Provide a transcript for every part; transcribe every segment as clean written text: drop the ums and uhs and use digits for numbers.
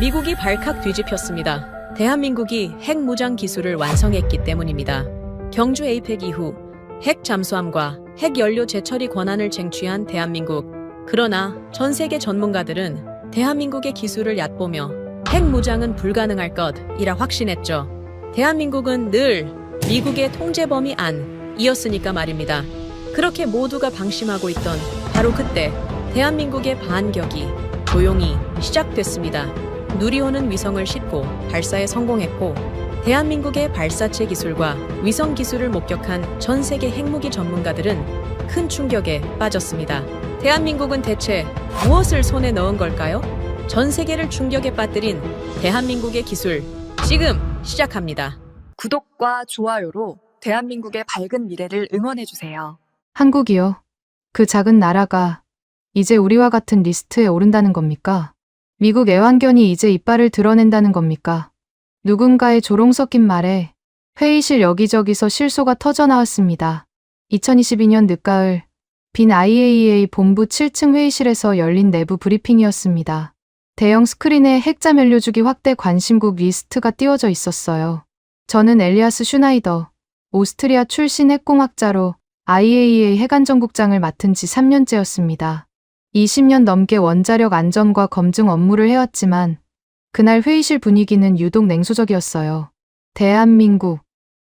미국이 발칵 뒤집혔습니다. 대한민국이 핵무장 기술을 완성했기 때문입니다. 경주 에이펙 이후 핵 잠수함과 핵 연료 재처리 권한을 쟁취한 대한민국. 그러나 전 세계 전문가들은 대한민국의 기술을 얕보며 핵무장은 불가능할 것이라 확신했죠. 대한민국은 늘 미국의 통제 범위 안이었으니까 말입니다. 그렇게 모두가 방심하고 있던 바로 그때 대한민국의 반격이 조용히 시작됐습니다. 누리호는 위성을 싣고 발사에 성공했고 대한민국의 발사체 기술과 위성 기술을 목격한 전 세계 핵무기 전문가들은 큰 충격에 빠졌습니다. 대한민국은 대체 무엇을 손에 넣은 걸까요? 전 세계를 충격에 빠뜨린 대한민국의 기술, 지금 시작합니다. 구독과 좋아요로 대한민국의 밝은 미래를 응원해주세요. 한국이요? 그 작은 나라가 이제 우리와 같은 리스트에 오른다는 겁니까? 미국 애완견이 이제 이빨을 드러낸다는 겁니까? 누군가의 조롱 섞인 말에 회의실 여기저기서 실소가 터져나왔습니다. 2022년 늦가을 빈 IAEA 본부 7층 회의실에서 열린 내부 브리핑이었습니다. 대형 스크린에 핵잠 연료주기 확대 관심국 리스트가 띄워져 있었어요. 저는 엘리아스 슈나이더, 오스트리아 출신 핵공학자로 IAEA 핵안전국장을 맡은 지 3년째였습니다. 20년 넘게 원자력 안전과 검증 업무를 해왔지만 그날 회의실 분위기는 유독 냉소적이었어요. 대한민국,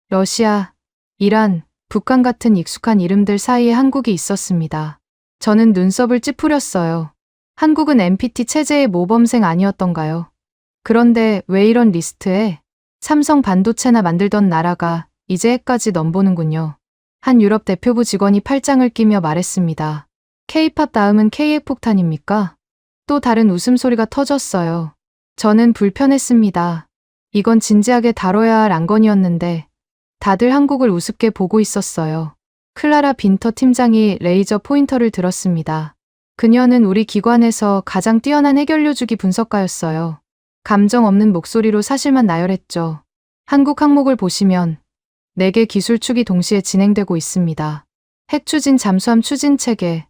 러시아, 이란, 북한 같은 익숙한 이름들 사이에 한국이 있었습니다. 저는 눈썹을 찌푸렸어요. 한국은 NPT 체제의 모범생 아니었던가요? 그런데 왜 이런 리스트에 삼성 반도체나 만들던 나라가 이제 핵까지 넘보는군요. 한 유럽 대표부 직원이 팔짱을 끼며 말했습니다. K-팝 다음은 K핵 폭탄입니까? 또 다른 웃음소리가 터졌어요. 저는 불편했습니다. 이건 진지하게 다뤄야 할 안건이었는데 다들 한국을 우습게 보고 있었어요. 클라라 빈터 팀장이 레이저 포인터를 들었습니다. 그녀는 우리 기관에서 가장 뛰어난 핵연료주기 분석가였어요. 감정 없는 목소리로 사실만 나열했죠. 한국 항목을 보시면 4개 기술축이 동시에 진행되고 있습니다. 핵추진 잠수함 추진 체계,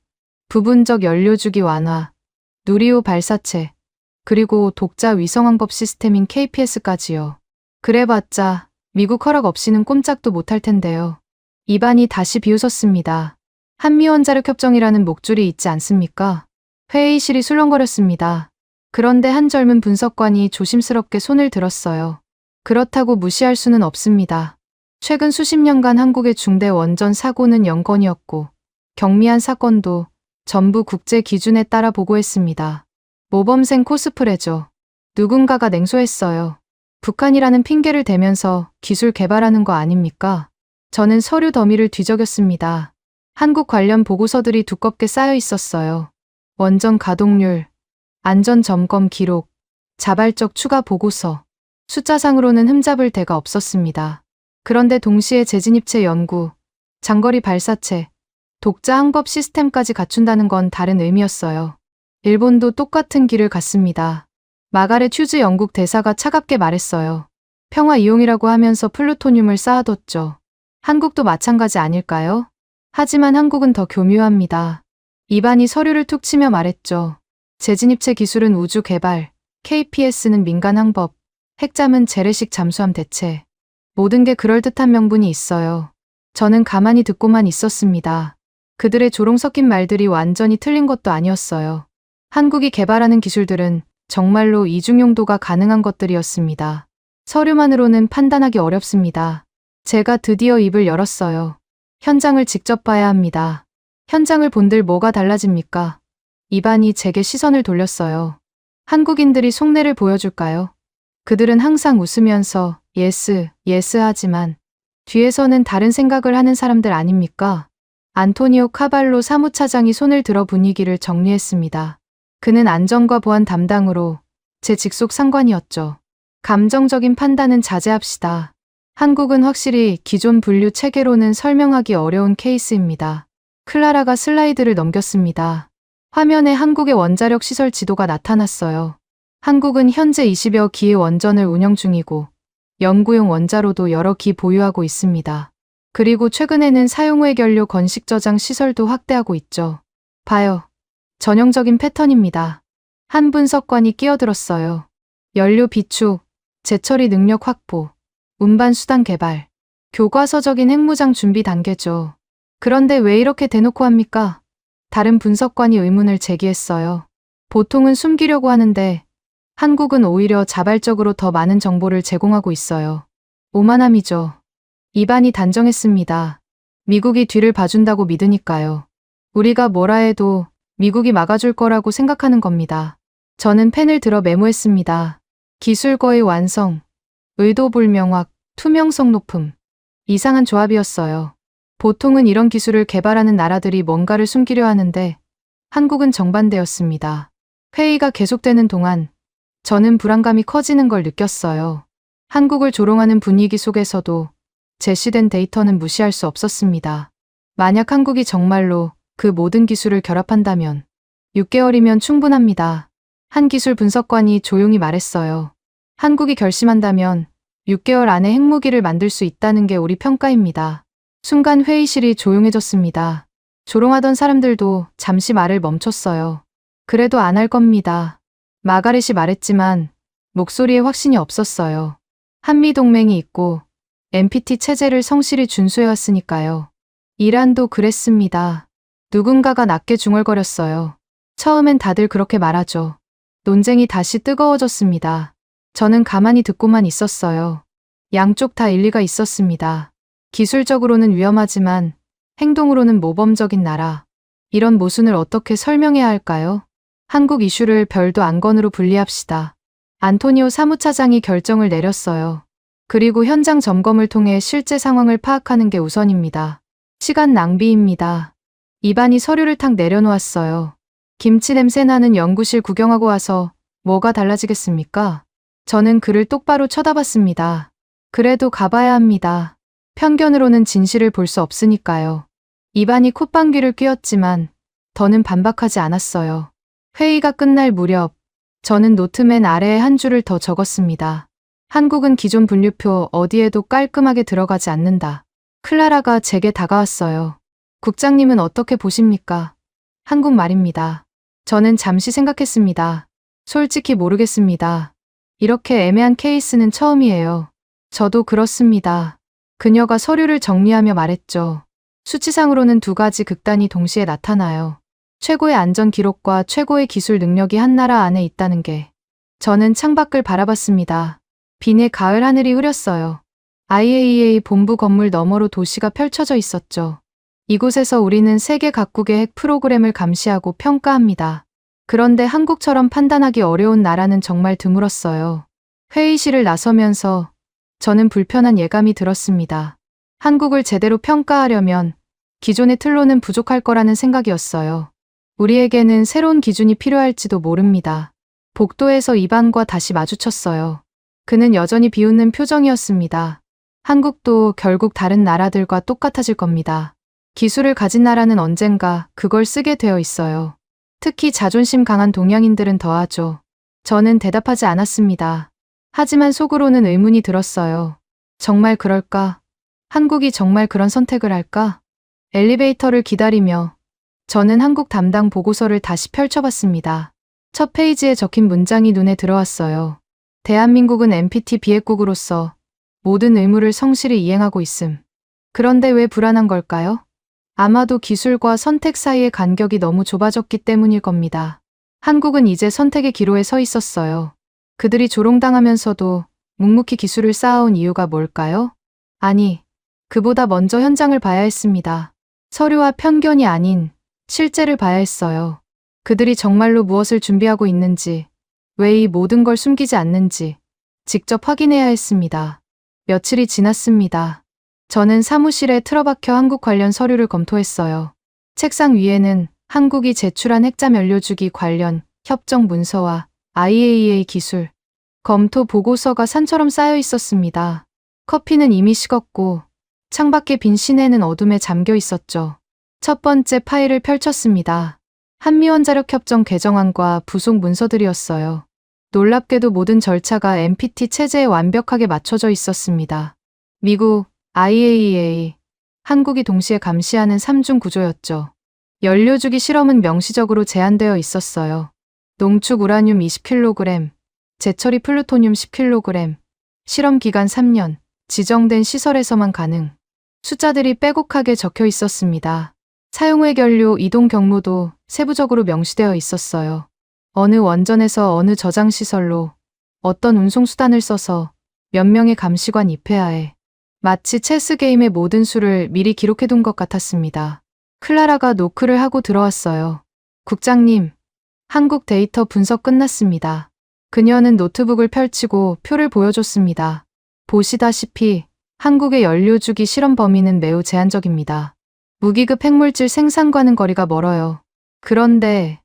부분적 연료주기 완화, 누리호 발사체, 그리고 독자 위성항법 시스템인 KPS까지요. 그래봤자 미국 허락 없이는 꼼짝도 못할 텐데요. 입안이 다시 비웃었습니다. 한미원자력협정이라는 목줄이 있지 않습니까? 회의실이 술렁거렸습니다. 그런데 한 젊은 분석관이 조심스럽게 손을 들었어요. 그렇다고 무시할 수는 없습니다. 최근 수십 년간 한국의 중대 원전 사고는 0건이었고 경미한 사건도 전부 국제 기준에 따라 보고했습니다. 모범생 코스프레죠. 누군가가 냉소했어요. 북한이라는 핑계를 대면서 기술 개발하는 거 아닙니까? 저는 서류 더미를 뒤적였습니다. 한국 관련 보고서들이 두껍게 쌓여 있었어요. 원전 가동률, 안전점검 기록, 자발적 추가 보고서. 숫자상으로는 흠잡을 데가 없었습니다. 그런데 동시에 재진입체 연구, 장거리 발사체, 독자 항법 시스템까지 갖춘다는 건 다른 의미였어요. 일본도 똑같은 길을 갔습니다. 마가렛 휴즈 영국 대사가 차갑게 말했어요. 평화 이용이라고 하면서 플루토늄을 쌓아뒀죠. 한국도 마찬가지 아닐까요? 하지만 한국은 더 교묘합니다. 입안이 서류를 툭 치며 말했죠. 재진입체 기술은 우주 개발, KPS는 민간 항법, 핵잠은 재래식 잠수함 대체. 모든 게 그럴듯한 명분이 있어요. 저는 가만히 듣고만 있었습니다. 그들의 조롱 섞인 말들이 완전히 틀린 것도 아니었어요. 한국이 개발하는 기술들은 정말로 이중용도가 가능한 것들이었습니다. 서류만으로는 판단하기 어렵습니다. 제가 드디어 입을 열었어요. 현장을 직접 봐야 합니다. 현장을 본들 뭐가 달라집니까? 입안이 제게 시선을 돌렸어요. 한국인들이 속내를 보여줄까요? 그들은 항상 웃으면서 예스, 예스 하지만 뒤에서는 다른 생각을 하는 사람들 아닙니까? 안토니오 카발로 사무차장이 손을 들어 분위기를 정리했습니다. 그는 안전과 보안 담당으로 제 직속 상관이었죠. 감정적인 판단은 자제합시다. 한국은 확실히 기존 분류 체계로는 설명하기 어려운 케이스입니다. 클라라가 슬라이드를 넘겼습니다. 화면에 한국의 원자력 시설 지도가 나타났어요. 한국은 현재 20여 기의 원전을 운영 중이고 연구용 원자로도 여러 기 보유하고 있습니다. 그리고 최근에는 사용 후의 연료 건식 저장 시설도 확대하고 있죠. 봐요. 전형적인 패턴입니다. 한 분석관이 끼어들었어요. 연료 비축, 재처리 능력 확보, 운반 수단 개발, 교과서적인 핵무장 준비 단계죠. 그런데 왜 이렇게 대놓고 합니까? 다른 분석관이 의문을 제기했어요. 보통은 숨기려고 하는데 한국은 오히려 자발적으로 더 많은 정보를 제공하고 있어요. 오만함이죠. 이반이 단정했습니다. 미국이 뒤를 봐준다고 믿으니까요. 우리가 뭐라 해도 미국이 막아줄 거라고 생각하는 겁니다. 저는 펜을 들어 메모했습니다. 기술 거의 완성, 의도 불명확, 투명성 높음. 이상한 조합이었어요. 보통은 이런 기술을 개발하는 나라들이 뭔가를 숨기려 하는데 한국은 정반대였습니다. 회의가 계속되는 동안 저는 불안감이 커지는 걸 느꼈어요. 한국을 조롱하는 분위기 속에서도 제시된 데이터는 무시할 수 없었습니다. 만약 한국이 정말로 그 모든 기술을 결합한다면 6개월이면 충분합니다. 한 기술 분석관이 조용히 말했어요. 한국이 결심한다면 6개월 안에 핵무기를 만들 수 있다는 게 우리 평가입니다. 순간 회의실이 조용해졌습니다. 조롱하던 사람들도 잠시 말을 멈췄어요. 그래도 안 할 겁니다. 마가렛이 말했지만 목소리에 확신이 없었어요. 한미동맹이 있고 NPT 체제를 성실히 준수해왔으니까요. 이란도 그랬습니다. 누군가가 낮게 중얼거렸어요. 처음엔 다들 그렇게 말하죠. 논쟁이 다시 뜨거워졌습니다. 저는 가만히 듣고만 있었어요. 양쪽 다 일리가 있었습니다. 기술적으로는 위험하지만 행동으로는 모범적인 나라. 이런 모순을 어떻게 설명해야 할까요? 한국 이슈를 별도 안건으로 분리합시다. 안토니오 사무차장이 결정을 내렸어요. 그리고 현장 점검을 통해 실제 상황을 파악하는 게 우선입니다. 시간 낭비입니다. 이반이 서류를 탁 내려놓았어요. 김치 냄새 나는 연구실 구경하고 와서 뭐가 달라지겠습니까? 저는 그를 똑바로 쳐다봤습니다. 그래도 가봐야 합니다. 편견으로는 진실을 볼 수 없으니까요. 이반이 콧방귀를 뀌었지만 더는 반박하지 않았어요. 회의가 끝날 무렵 저는 노트맨 아래에 한 줄을 더 적었습니다. 한국은 기존 분류표 어디에도 깔끔하게 들어가지 않는다. 클라라가 제게 다가왔어요. 국장님은 어떻게 보십니까? 한국말입니다. 저는 잠시 생각했습니다. 솔직히 모르겠습니다. 이렇게 애매한 케이스는 처음이에요. 저도 그렇습니다. 그녀가 서류를 정리하며 말했죠. 수치상으로는 두 가지 극단이 동시에 나타나요. 최고의 안전 기록과 최고의 기술 능력이 한 나라 안에 있다는 게. 저는 창밖을 바라봤습니다. 빈의 가을 하늘이 흐렸어요. IAEA 본부 건물 너머로 도시가 펼쳐져 있었죠. 이곳에서 우리는 세계 각국의 핵 프로그램을 감시하고 평가합니다. 그런데 한국처럼 판단하기 어려운 나라는 정말 드물었어요. 회의실을 나서면서 저는 불편한 예감이 들었습니다. 한국을 제대로 평가하려면 기존의 틀로는 부족할 거라는 생각이었어요. 우리에게는 새로운 기준이 필요할지도 모릅니다. 복도에서 이반과 다시 마주쳤어요. 그는 여전히 비웃는 표정이었습니다. 한국도 결국 다른 나라들과 똑같아질 겁니다. 기술을 가진 나라는 언젠가 그걸 쓰게 되어 있어요. 특히 자존심 강한 동양인들은 더하죠. 저는 대답하지 않았습니다. 하지만 속으로는 의문이 들었어요. 정말 그럴까? 한국이 정말 그런 선택을 할까? 엘리베이터를 기다리며 저는 한국 담당 보고서를 다시 펼쳐봤습니다. 첫 페이지에 적힌 문장이 눈에 들어왔어요. 대한민국은 NPT 비핵국으로서 모든 의무를 성실히 이행하고 있음. 그런데 왜 불안한 걸까요? 아마도 기술과 선택 사이의 간격이 너무 좁아졌기 때문일 겁니다. 한국은 이제 선택의 기로에 서 있었어요. 그들이 조롱당하면서도 묵묵히 기술을 쌓아온 이유가 뭘까요? 아니, 그보다 먼저 현장을 봐야 했습니다. 서류와 편견이 아닌 실제를 봐야 했어요. 그들이 정말로 무엇을 준비하고 있는지, 왜 이 모든 걸 숨기지 않는지 직접 확인해야 했습니다. 며칠이 지났습니다. 저는 사무실에 틀어박혀 한국 관련 서류를 검토했어요. 책상 위에는 한국이 제출한 핵잠 연료주기 관련 협정 문서와 IAEA 기술 검토 보고서가 산처럼 쌓여 있었습니다. 커피는 이미 식었고 창밖의 빈 시내는 어둠에 잠겨 있었죠. 첫 번째 파일을 펼쳤습니다. 한미원자력협정 개정안과 부속 문서들이었어요. 놀랍게도 모든 절차가 NPT 체제에 완벽하게 맞춰져 있었습니다. 미국, IAEA, 한국이 동시에 감시하는 3중 구조였죠. 연료주기 실험은 명시적으로 제한되어 있었어요. 농축 우라늄 20kg, 제처리 플루토늄 10kg, 실험 기간 3년, 지정된 시설에서만 가능. 숫자들이 빼곡하게 적혀 있었습니다. 사용 후 결료 이동 경로도 세부적으로 명시되어 있었어요. 어느 원전에서 어느 저장 시설로 어떤 운송 수단을 써서 몇 명의 감시관 입회하에 마치 체스 게임의 모든 수를 미리 기록해둔 것 같았습니다. 클라라가 노크를 하고 들어왔어요. 국장님, 한국 데이터 분석 끝났습니다. 그녀는 노트북을 펼치고 표를 보여줬습니다. 보시다시피 한국의 연료주기 실험 범위는 매우 제한적입니다. 무기급 핵물질 생산과는 거리가 멀어요. 그런데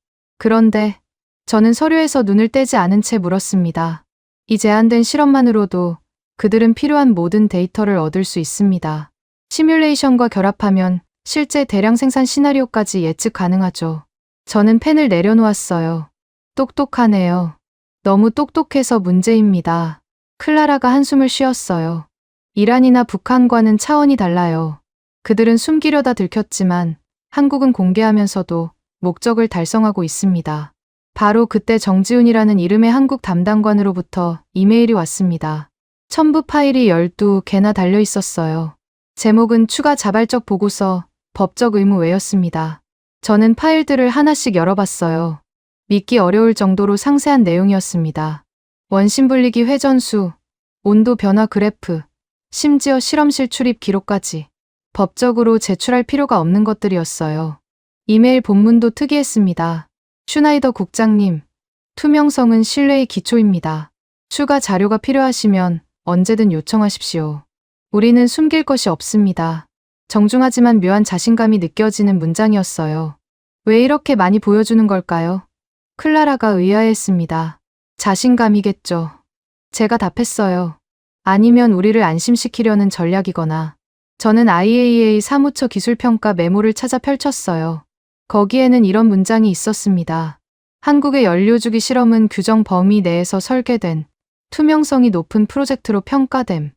저는 서류에서 눈을 떼지 않은 채 물었습니다. 이 제한된 실험만으로도 그들은 필요한 모든 데이터를 얻을 수 있습니다. 시뮬레이션과 결합하면 실제 대량 생산 시나리오까지 예측 가능하죠. 저는 펜을 내려놓았어요. 똑똑하네요. 너무 똑똑해서 문제입니다. 클라라가 한숨을 쉬었어요. 이란이나 북한과는 차원이 달라요. 그들은 숨기려다 들켰지만 한국은 공개하면서도 목적을 달성하고 있습니다. 바로 그때 정지훈이라는 이름의 한국 담당관으로부터 이메일이 왔습니다. 첨부 파일이 12개나 달려 있었어요. 제목은 추가 자발적 보고서, 법적 의무 외였습니다. 저는 파일들을 하나씩 열어봤어요. 믿기 어려울 정도로 상세한 내용이었습니다. 원심 분리기 회전수, 온도 변화 그래프, 심지어 실험실 출입 기록까지 법적으로 제출할 필요가 없는 것들이었어요. 이메일 본문도 특이했습니다. 슈나이더 국장님, 투명성은 신뢰의 기초입니다. 추가 자료가 필요하시면 언제든 요청하십시오. 우리는 숨길 것이 없습니다. 정중하지만 묘한 자신감이 느껴지는 문장이었어요. 왜 이렇게 많이 보여주는 걸까요? 클라라가 의아해했습니다. 자신감이겠죠. 제가 답했어요. 아니면 우리를 안심시키려는 전략이거나. 저는 IAEA 사무처 기술평가 메모를 찾아 펼쳤어요. 거기에는 이런 문장이 있었습니다. 한국의 연료주기 실험은 규정 범위 내에서 설계된 투명성이 높은 프로젝트로 평가됨.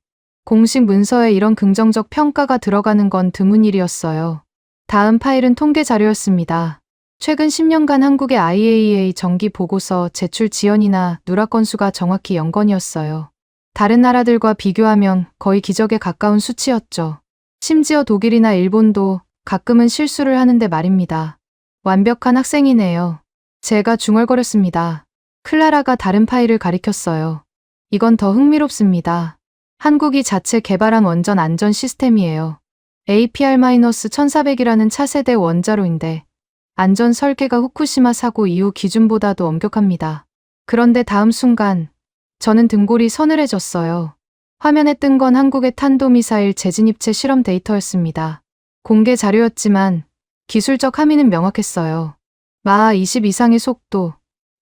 공식 문서에 이런 긍정적 평가가 들어가는 건 드문 일이었어요. 다음 파일은 통계 자료였습니다. 최근 10년간 한국의 IAEA 정기 보고서 제출 지연이나 누락 건수가 정확히 0건이었어요. 다른 나라들과 비교하면 거의 기적에 가까운 수치였죠. 심지어 독일이나 일본도 가끔은 실수를 하는데 말입니다. 완벽한 학생이네요. 제가 중얼거렸습니다. 클라라가 다른 파일을 가리켰어요. 이건 더 흥미롭습니다. 한국이 자체 개발한 원전 안전 시스템이에요. APR-1400이라는 차세대 원자로인데 안전 설계가 후쿠시마 사고 이후 기준보다도 엄격합니다. 그런데 다음 순간 저는 등골이 서늘해졌어요. 화면에 뜬 건 한국의 탄도미사일 재진입체 실험 데이터였습니다. 공개 자료였지만 기술적 함의는 명확했어요. 마하 20 이상의 속도,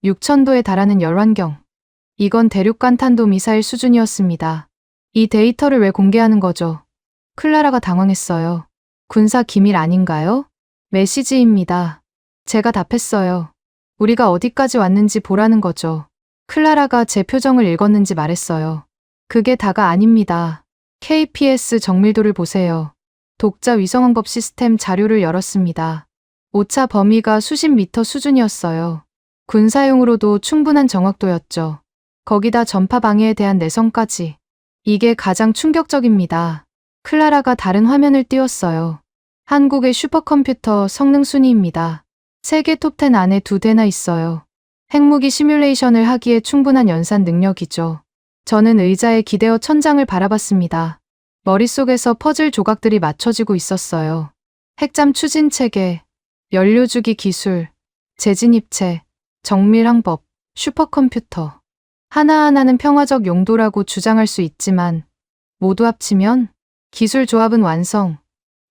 6000도에 달하는 열환경. 이건 대륙간 탄도미사일 수준이었습니다. 이 데이터를 왜 공개하는 거죠? 클라라가 당황했어요. 군사 기밀 아닌가요? 메시지입니다. 제가 답했어요. 우리가 어디까지 왔는지 보라는 거죠. 클라라가 제 표정을 읽었는지 말했어요. 그게 다가 아닙니다. KPS 정밀도를 보세요. 독자 위성항법 시스템 자료를 열었습니다. 오차 범위가 수십 미터 수준이었어요. 군사용으로도 충분한 정확도였죠. 거기다 전파 방해에 대한 내성까지. 이게 가장 충격적입니다. 클라라가 다른 화면을 띄웠어요. 한국의 슈퍼컴퓨터 성능 순위입니다. 세계 톱10 안에 2대나 있어요. 핵무기 시뮬레이션을 하기에 충분한 연산 능력이죠. 저는 의자에 기대어 천장을 바라봤습니다. 머릿속에서 퍼즐 조각들이 맞춰지고 있었어요. 핵잠 추진 체계, 연료주기 기술, 재진입체, 정밀항법, 슈퍼컴퓨터. 하나하나는 평화적 용도라고 주장할 수 있지만 모두 합치면 기술 조합은 완성,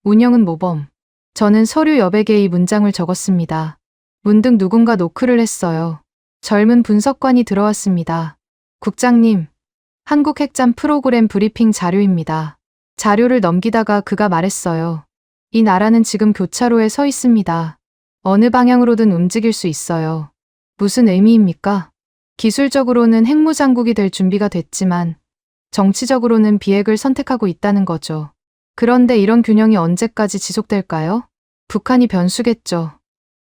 운영은 모범. 저는 서류 여백에 이 문장을 적었습니다. 문득 누군가 노크를 했어요. 젊은 분석관이 들어왔습니다. 국장님, 한국 핵잠 프로그램 브리핑 자료입니다. 자료를 넘기다가 그가 말했어요. 이 나라는 지금 교차로에 서 있습니다. 어느 방향으로든 움직일 수 있어요. 무슨 의미입니까? 기술적으로는 핵무장국이 될 준비가 됐지만 정치적으로는 비핵을 선택하고 있다는 거죠. 그런데 이런 균형이 언제까지 지속될까요? 북한이 변수겠죠.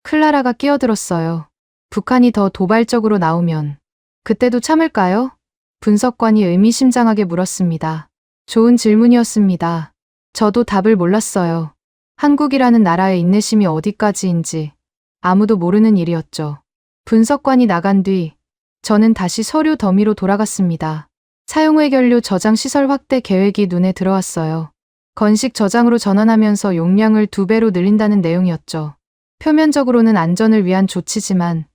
클라라가 끼어들었어요. 북한이 더 도발적으로 나오면 그때도 참을까요? 분석관이 의미심장하게 물었습니다. 좋은 질문이었습니다. 저도 답을 몰랐어요. 한국이라는 나라의 인내심이 어디까지인지 아무도 모르는 일이었죠. 분석관이 나간 뒤 저는 다시 서류 더미로 돌아갔습니다. 사용해결료 저장 시설 확대 계획이 눈에 들어왔어요. 건식 저장으로 전환하면서 용량을 2배로 늘린다는 내용이었죠. 표면적으로는 안전을 위한 조치지만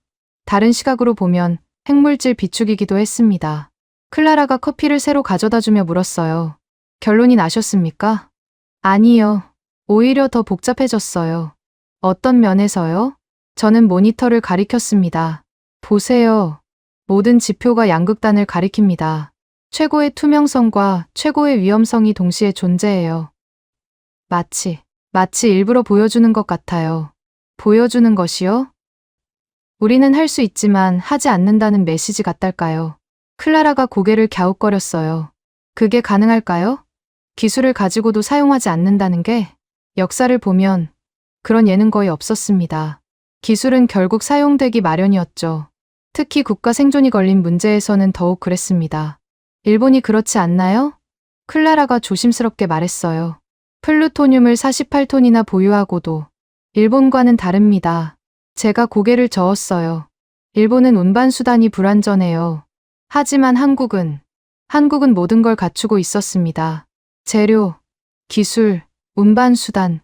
다른 시각으로 보면 핵물질 비축이기도 했습니다. 클라라가 커피를 새로 가져다주며 물었어요. 결론이 나셨습니까? 아니요. 오히려 더 복잡해졌어요. 어떤 면에서요? 저는 모니터를 가리켰습니다. 보세요. 모든 지표가 양극단을 가리킵니다. 최고의 투명성과 최고의 위험성이 동시에 존재해요. 마치 일부러 보여주는 것 같아요. 보여주는 것이요? 우리는 할 수 있지만 하지 않는다는 메시지 같달까요? 클라라가 고개를 갸웃거렸어요. 그게 가능할까요? 기술을 가지고도 사용하지 않는다는 게 역사를 보면 그런 예는 거의 없었습니다. 기술은 결국 사용되기 마련이었죠. 특히 국가 생존이 걸린 문제에서는 더욱 그랬습니다. 일본이 그렇지 않나요? 클라라가 조심스럽게 말했어요. 플루토늄을 48톤이나 보유하고도 일본과는 다릅니다. 제가 고개를 저었어요. 일본은 운반수단이 불완전해요. 하지만 한국은 모든 걸 갖추고 있었습니다. 재료, 기술, 운반수단,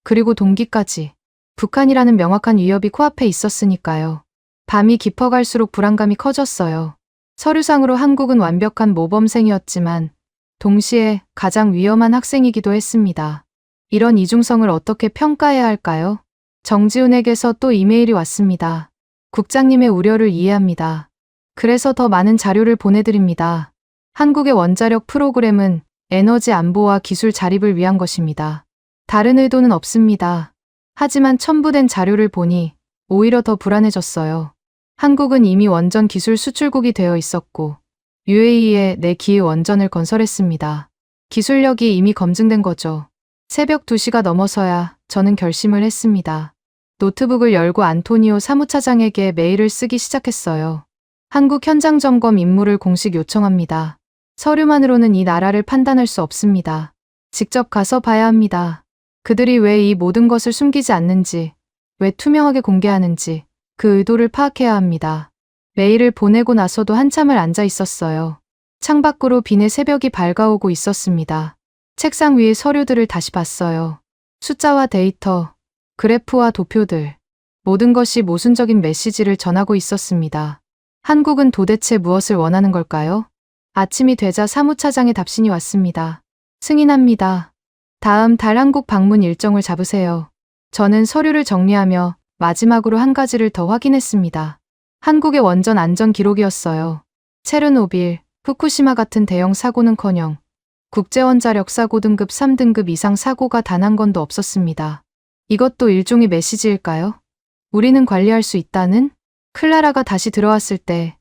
그리고 동기까지. 북한이라는 명확한 위협이 코앞에 있었으니까요. 밤이 깊어갈수록 불안감이 커졌어요. 서류상으로 한국은 완벽한 모범생이었지만 동시에 가장 위험한 학생이기도 했습니다. 이런 이중성을 어떻게 평가해야 할까요? 정지훈에게서 또 이메일이 왔습니다. 국장님의 우려를 이해합니다. 그래서 더 많은 자료를 보내드립니다. 한국의 원자력 프로그램은 에너지 안보와 기술 자립을 위한 것입니다. 다른 의도는 없습니다. 하지만 첨부된 자료를 보니 오히려 더 불안해졌어요. 한국은 이미 원전 기술 수출국이 되어 있었고 UAE에 내 기의 원전을 건설했습니다. 기술력이 이미 검증된 거죠. 새벽 2시가 넘어서야 저는 결심을 했습니다. 노트북을 열고 안토니오 사무차장에게 메일을 쓰기 시작했어요. 한국 현장 점검 임무를 공식 요청합니다. 서류만으로는 이 나라를 판단할 수 없습니다. 직접 가서 봐야 합니다. 그들이 왜 이 모든 것을 숨기지 않는지, 왜 투명하게 공개하는지 그 의도를 파악해야 합니다. 메일을 보내고 나서도 한참을 앉아 있었어요. 창밖으로 비내 새벽이 밝아오고 있었습니다. 책상 위의 서류들을 다시 봤어요. 숫자와 데이터, 그래프와 도표들, 모든 것이 모순적인 메시지를 전하고 있었습니다. 한국은 도대체 무엇을 원하는 걸까요? 아침이 되자 사무차장의 답신이 왔습니다. 승인합니다. 다음 달 한국 방문 일정을 잡으세요. 저는 서류를 정리하며 마지막으로 한 가지를 더 확인했습니다. 한국의 원전 안전 기록이었어요. 체르노빌, 후쿠시마 같은 대형 사고는커녕 국제원자력 사고 등급 3등급 이상 사고가 단 한 건도 없었습니다. 이것도 일종의 메시지일까요? 우리는 관리할 수 있다는? 클라라가 다시 들어왔을 때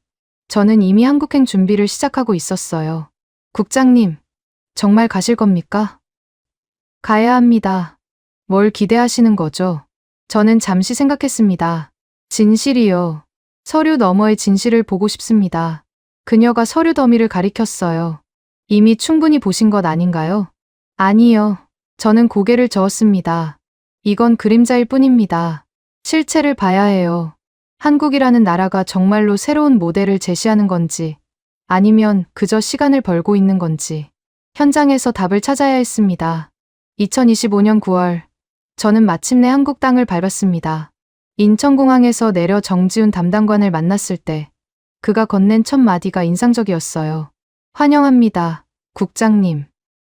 저는 이미 한국행 준비를 시작하고 있었어요. 국장님, 정말 가실 겁니까? 가야 합니다. 뭘 기대하시는 거죠? 저는 잠시 생각했습니다. 진실이요. 서류 너머의 진실을 보고 싶습니다. 그녀가 서류 더미를 가리켰어요. 이미 충분히 보신 것 아닌가요? 아니요. 저는 고개를 저었습니다. 이건 그림자일 뿐입니다. 실체를 봐야 해요. 한국이라는 나라가 정말로 새로운 모델을 제시하는 건지, 아니면 그저 시간을 벌고 있는 건지, 현장에서 답을 찾아야 했습니다. 2025년 9월, 저는 마침내 한국 땅을 밟았습니다. 인천공항에서 내려 정지훈 담당관을 만났을 때, 그가 건넨 첫 마디가 인상적이었어요. 환영합니다, 국장님.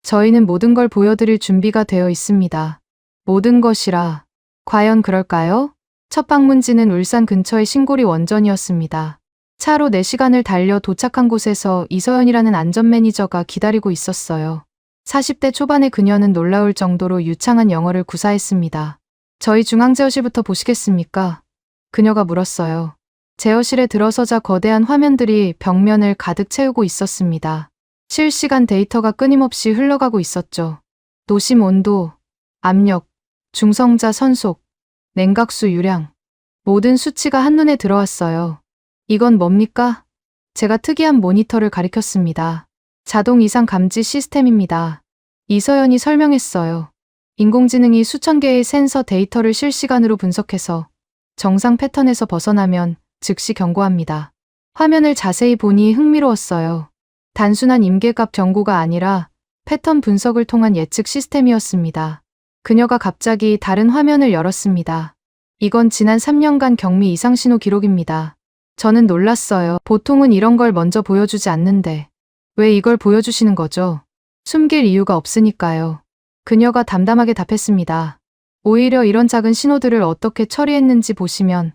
저희는 모든 걸 보여드릴 준비가 되어 있습니다. 모든 것이라, 과연 그럴까요? 첫 방문지는 울산 근처의 신고리 원전이었습니다. 차로 4시간을 달려 도착한 곳에서 이서연이라는 안전 매니저가 기다리고 있었어요. 40대 초반의 그녀는 놀라울 정도로 유창한 영어를 구사했습니다. 저희 중앙제어실부터 보시겠습니까? 그녀가 물었어요. 제어실에 들어서자 거대한 화면들이 벽면을 가득 채우고 있었습니다. 실시간 데이터가 끊임없이 흘러가고 있었죠. 노심 온도, 압력, 중성자 선속, 냉각수 유량, 모든 수치가 한눈에 들어왔어요. 이건 뭡니까? 제가 특이한 모니터를 가리켰습니다. 자동 이상 감지 시스템입니다. 이서연이 설명했어요. 인공지능이 수천 개의 센서 데이터를 실시간으로 분석해서 정상 패턴에서 벗어나면 즉시 경고합니다. 화면을 자세히 보니 흥미로웠어요. 단순한 임계값 경고가 아니라 패턴 분석을 통한 예측 시스템이었습니다. 그녀가 갑자기 다른 화면을 열었습니다. 이건 지난 3년간 경미 이상 신호 기록입니다. 저는 놀랐어요. 보통은 이런 걸 먼저 보여주지 않는데 왜 이걸 보여주시는 거죠? 숨길 이유가 없으니까요. 그녀가 담담하게 답했습니다. 오히려 이런 작은 신호들을 어떻게 처리했는지 보시면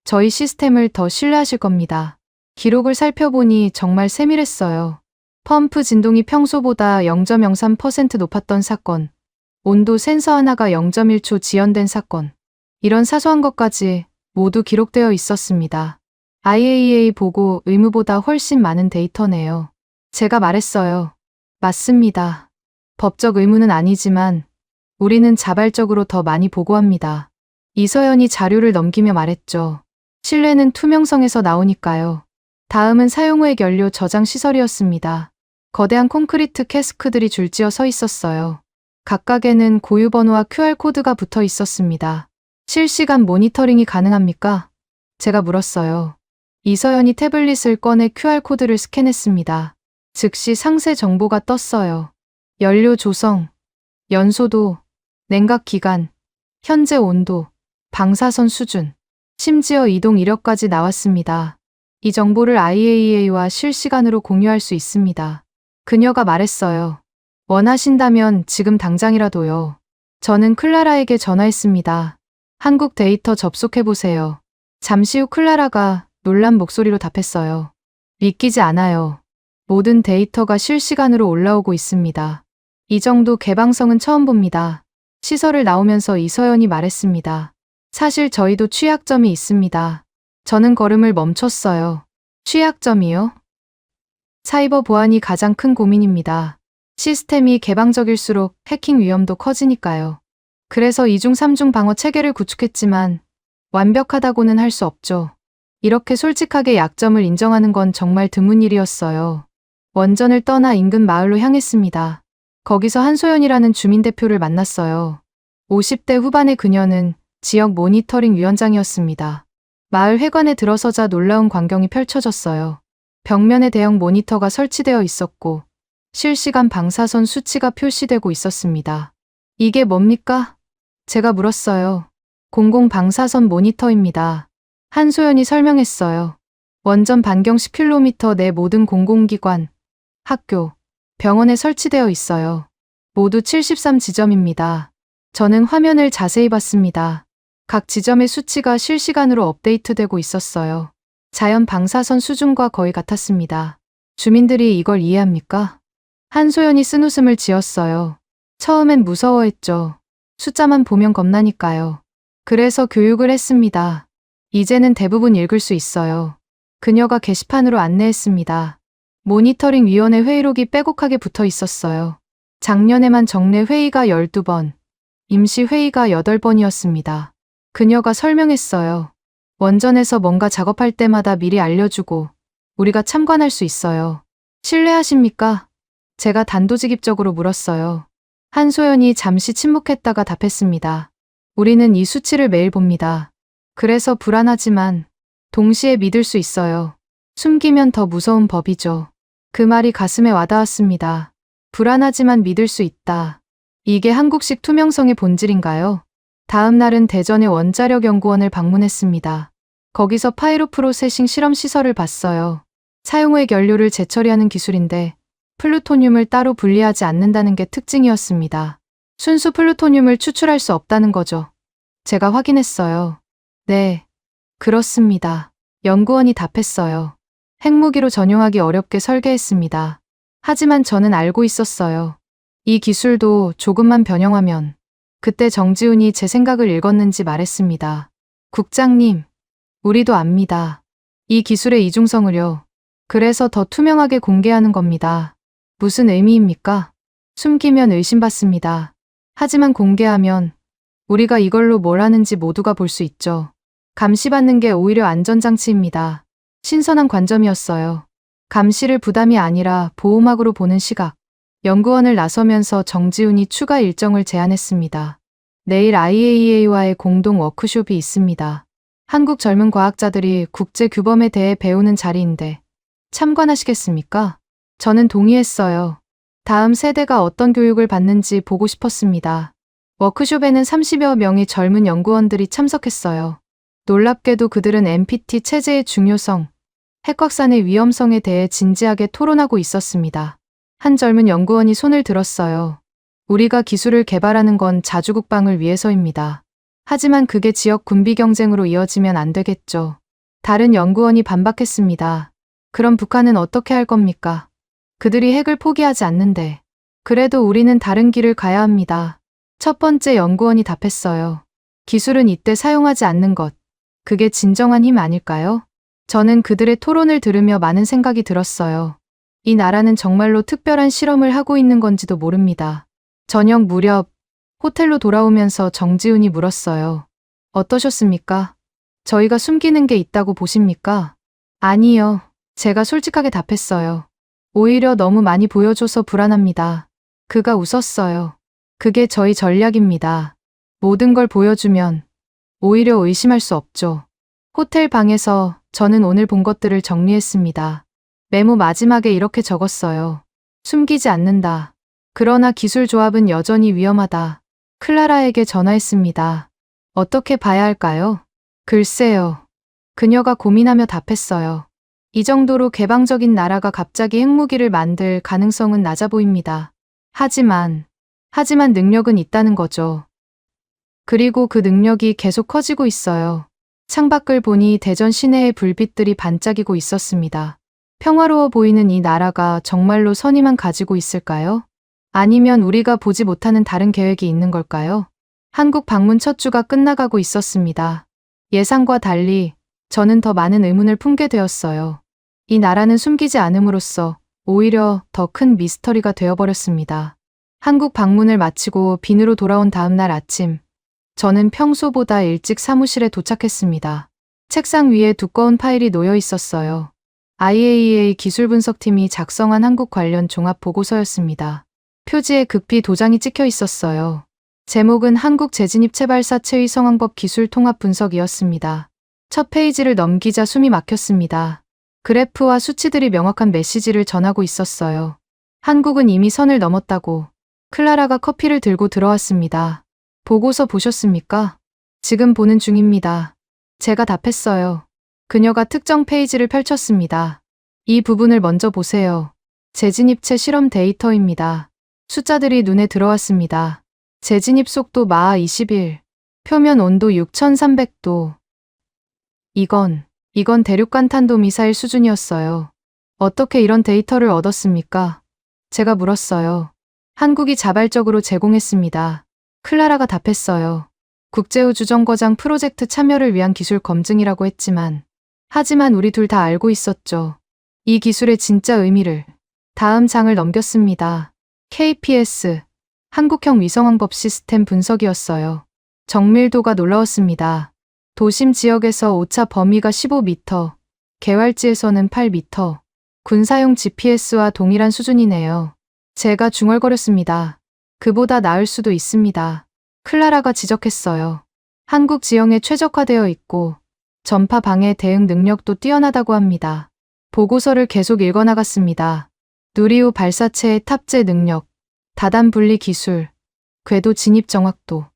저희 시스템을 더 신뢰하실 겁니다. 기록을 살펴보니 정말 세밀했어요. 펌프 진동이 평소보다 0.03% 높았던 사건, 온도 센서 하나가 0.1초 지연된 사건, 이런 사소한 것까지 모두 기록되어 있었습니다. IAEA 보고 의무보다 훨씬 많은 데이터네요. 제가 말했어요. 맞습니다. 법적 의무는 아니지만 우리는 자발적으로 더 많이 보고합니다. 이서연이 자료를 넘기며 말했죠. 신뢰는 투명성에서 나오니까요. 다음은 사용 후 연료 저장 시설이었습니다. 거대한 콘크리트 캐스크들이 줄지어 서 있었어요. 각각에는 고유 번호와 QR코드가 붙어 있었습니다. 실시간 모니터링이 가능합니까? 제가 물었어요. 이서연이 태블릿을 꺼내 QR코드를 스캔했습니다. 즉시 상세 정보가 떴어요. 연료 조성, 연소도, 냉각 기간, 현재 온도, 방사선 수준, 심지어 이동 이력까지 나왔습니다. 이 정보를 IAEA와 실시간으로 공유할 수 있습니다. 그녀가 말했어요. 원하신다면 지금 당장이라도요. 저는 클라라에게 전화했습니다. 한국 데이터 접속해보세요. 잠시 후 클라라가 놀란 목소리로 답했어요. 믿기지 않아요. 모든 데이터가 실시간으로 올라오고 있습니다. 이 정도 개방성은 처음 봅니다. 시설을 나오면서 이서연이 말했습니다. 사실 저희도 취약점이 있습니다. 저는 걸음을 멈췄어요. 취약점이요? 사이버 보안이 가장 큰 고민입니다. 시스템이 개방적일수록 해킹 위험도 커지니까요. 그래서 2중 3중 방어 체계를 구축했지만 완벽하다고는 할 수 없죠. 이렇게 솔직하게 약점을 인정하는 건 정말 드문 일이었어요. 원전을 떠나 인근 마을로 향했습니다. 거기서 한소연이라는 주민 대표를 만났어요. 50대 후반의 그녀는 지역 모니터링 위원장이었습니다. 마을 회관에 들어서자 놀라운 광경이 펼쳐졌어요. 벽면에 대형 모니터가 설치되어 있었고 실시간 방사선 수치가 표시되고 있었습니다. 이게 뭡니까? 제가 물었어요. 공공 방사선 모니터입니다. 한소연이 설명했어요. 원전 반경 10km 내 모든 공공기관, 학교, 병원에 설치되어 있어요. 모두 73지점입니다. 저는 화면을 자세히 봤습니다. 각 지점의 수치가 실시간으로 업데이트되고 있었어요. 자연 방사선 수준과 거의 같았습니다. 주민들이 이걸 이해합니까? 한소연이 쓴웃음을 지었어요. 처음엔 무서워했죠. 숫자만 보면 겁나니까요. 그래서 교육을 했습니다. 이제는 대부분 읽을 수 있어요. 그녀가 게시판으로 안내했습니다. 모니터링 위원회 회의록이 빼곡하게 붙어 있었어요. 작년에만 정례 회의가 12번, 임시 회의가 8번이었습니다. 그녀가 설명했어요. 원전에서 뭔가 작업할 때마다 미리 알려주고 우리가 참관할 수 있어요. 신뢰하십니까? 제가 단도직입적으로 물었어요. 한소연이 잠시 침묵했다가 답했습니다. 우리는 이 수치를 매일 봅니다. 그래서 불안하지만 동시에 믿을 수 있어요. 숨기면 더 무서운 법이죠. 그 말이 가슴에 와닿았습니다. 불안하지만 믿을 수 있다. 이게 한국식 투명성의 본질인가요? 다음 날은 대전의 원자력연구원을 방문했습니다. 거기서 파이로 프로세싱 실험 시설을 봤어요. 사용 후의 연료를 재처리하는 기술인데 플루토늄을 따로 분리하지 않는다는 게 특징이었습니다. 순수 플루토늄을 추출할 수 없다는 거죠. 제가 확인했어요. 네, 그렇습니다. 연구원이 답했어요. 핵무기로 전용하기 어렵게 설계했습니다. 하지만 저는 알고 있었어요. 이 기술도 조금만 변형하면. 그때 정지훈이 제 생각을 읽었는지 말했습니다. 국장님, 우리도 압니다. 이 기술의 이중성을요. 그래서 더 투명하게 공개하는 겁니다. 무슨 의미입니까? 숨기면 의심받습니다. 하지만 공개하면 우리가 이걸로 뭘 하는지 모두가 볼 수 있죠. 감시받는 게 오히려 안전장치입니다. 신선한 관점이었어요. 감시를 부담이 아니라 보호막으로 보는 시각. 연구원을 나서면서 정지훈이 추가 일정을 제안했습니다. 내일 IAEA와의 공동 워크숍이 있습니다. 한국 젊은 과학자들이 국제 규범에 대해 배우는 자리인데 참관하시겠습니까? 저는 동의했어요. 다음 세대가 어떤 교육을 받는지 보고 싶었습니다. 워크숍에는 30여 명의 젊은 연구원들이 참석했어요. 놀랍게도 그들은 MPT 체제의 중요성, 핵 확산의 위험성에 대해 진지하게 토론하고 있었습니다. 한 젊은 연구원이 손을 들었어요. 우리가 기술을 개발하는 건 자주국방을 위해서입니다. 하지만 그게 지역 군비 경쟁으로 이어지면 안 되겠죠. 다른 연구원이 반박했습니다. 그럼 북한은 어떻게 할 겁니까? 그들이 핵을 포기하지 않는데. 그래도 우리는 다른 길을 가야 합니다. 첫 번째 연구원이 답했어요. 기술은 이때 사용하지 않는 것. 그게 진정한 힘 아닐까요? 저는 그들의 토론을 들으며 많은 생각이 들었어요. 이 나라는 정말로 특별한 실험을 하고 있는 건지도 모릅니다. 저녁 무렵 호텔로 돌아오면서 정지훈이 물었어요. 어떠셨습니까? 저희가 숨기는 게 있다고 보십니까? 아니요. 제가 솔직하게 답했어요. 오히려 너무 많이 보여줘서 불안합니다. 그가 웃었어요. 그게 저희 전략입니다. 모든 걸 보여주면 오히려 의심할 수 없죠. 호텔 방에서 저는 오늘 본 것들을 정리했습니다. 메모 마지막에 이렇게 적었어요. 숨기지 않는다. 그러나 기술 조합은 여전히 위험하다. 클라라에게 전화했습니다. 어떻게 봐야 할까요? 글쎄요. 그녀가 고민하며 답했어요. 이 정도로 개방적인 나라가 갑자기 핵무기를 만들 가능성은 낮아 보입니다. 하지만 능력은 있다는 거죠. 그리고 그 능력이 계속 커지고 있어요. 창밖을 보니 대전 시내의 불빛들이 반짝이고 있었습니다. 평화로워 보이는 이 나라가 정말로 선의만 가지고 있을까요? 아니면 우리가 보지 못하는 다른 계획이 있는 걸까요? 한국 방문 첫 주가 끝나가고 있었습니다. 예상과 달리 저는 더 많은 의문을 품게 되었어요. 이 나라는 숨기지 않음으로써 오히려 더 큰 미스터리가 되어버렸습니다. 한국 방문을 마치고 빈으로 돌아온 다음 날 아침, 저는 평소보다 일찍 사무실에 도착했습니다. 책상 위에 두꺼운 파일이 놓여 있었어요. IAEA 기술분석팀이 작성한 한국 관련 종합 보고서였습니다. 표지에 급히 도장이 찍혀 있었어요. 제목은 한국 재진입 체발사 체위 상황법 기술 통합 분석이었습니다. 첫 페이지를 넘기자 숨이 막혔습니다. 그래프와 수치들이 명확한 메시지를 전하고 있었어요. 한국은 이미 선을 넘었다고. 클라라가 커피를 들고 들어왔습니다. 보고서 보셨습니까? 지금 보는 중입니다. 제가 답했어요. 그녀가 특정 페이지를 펼쳤습니다. 이 부분을 먼저 보세요. 재진입체 실험 데이터입니다. 숫자들이 눈에 들어왔습니다. 재진입 속도 마하 21, 표면 온도 6300도. 이건 대륙간 탄도미사일 수준이었어요. 어떻게 이런 데이터를 얻었습니까? 제가 물었어요. 한국이 자발적으로 제공했습니다. 클라라가 답했어요. 국제우주정거장 프로젝트 참여를 위한 기술 검증이라고 하지만 우리 둘 다 알고 있었죠. 이 기술의 진짜 의미를. 다음 장을 넘겼습니다. KPS, 한국형 위성항법 시스템 분석이었어요. 정밀도가 놀라웠습니다. 도심 지역에서 오차 범위가 15m, 개활지에서는 8m. 군사용 GPS와 동일한 수준이네요. 제가 중얼거렸습니다. 그보다 나을 수도 있습니다. 클라라가 지적했어요. 한국 지형에 최적화되어 있고 전파 방해 대응 능력도 뛰어나다고 합니다. 보고서를 계속 읽어나갔습니다. 누리호 발사체의 탑재 능력, 다단 분리 기술, 궤도 진입 정확도,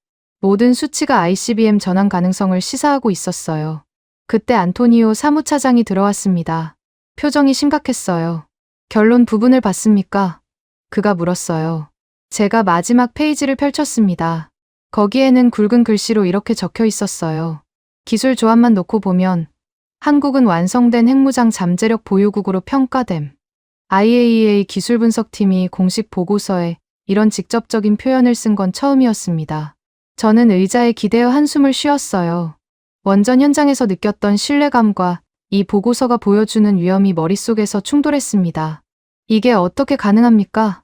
모든 수치가 ICBM 전환 가능성을 시사하고 있었어요. 그때 안토니오 사무차장이 들어왔습니다. 표정이 심각했어요. 결론 부분을 봤습니까? 그가 물었어요. 제가 마지막 페이지를 펼쳤습니다. 거기에는 굵은 글씨로 이렇게 적혀 있었어요. 기술 조합만 놓고 보면 한국은 완성된 핵무장 잠재력 보유국으로 평가됨. IAEA 기술분석팀이 공식 보고서에 이런 직접적인 표현을 쓴 건 처음이었습니다. 저는 의자에 기대어 한숨을 쉬었어요. 원전 현장에서 느꼈던 신뢰감과 이 보고서가 보여주는 위험이 머릿속에서 충돌했습니다. 이게 어떻게 가능합니까?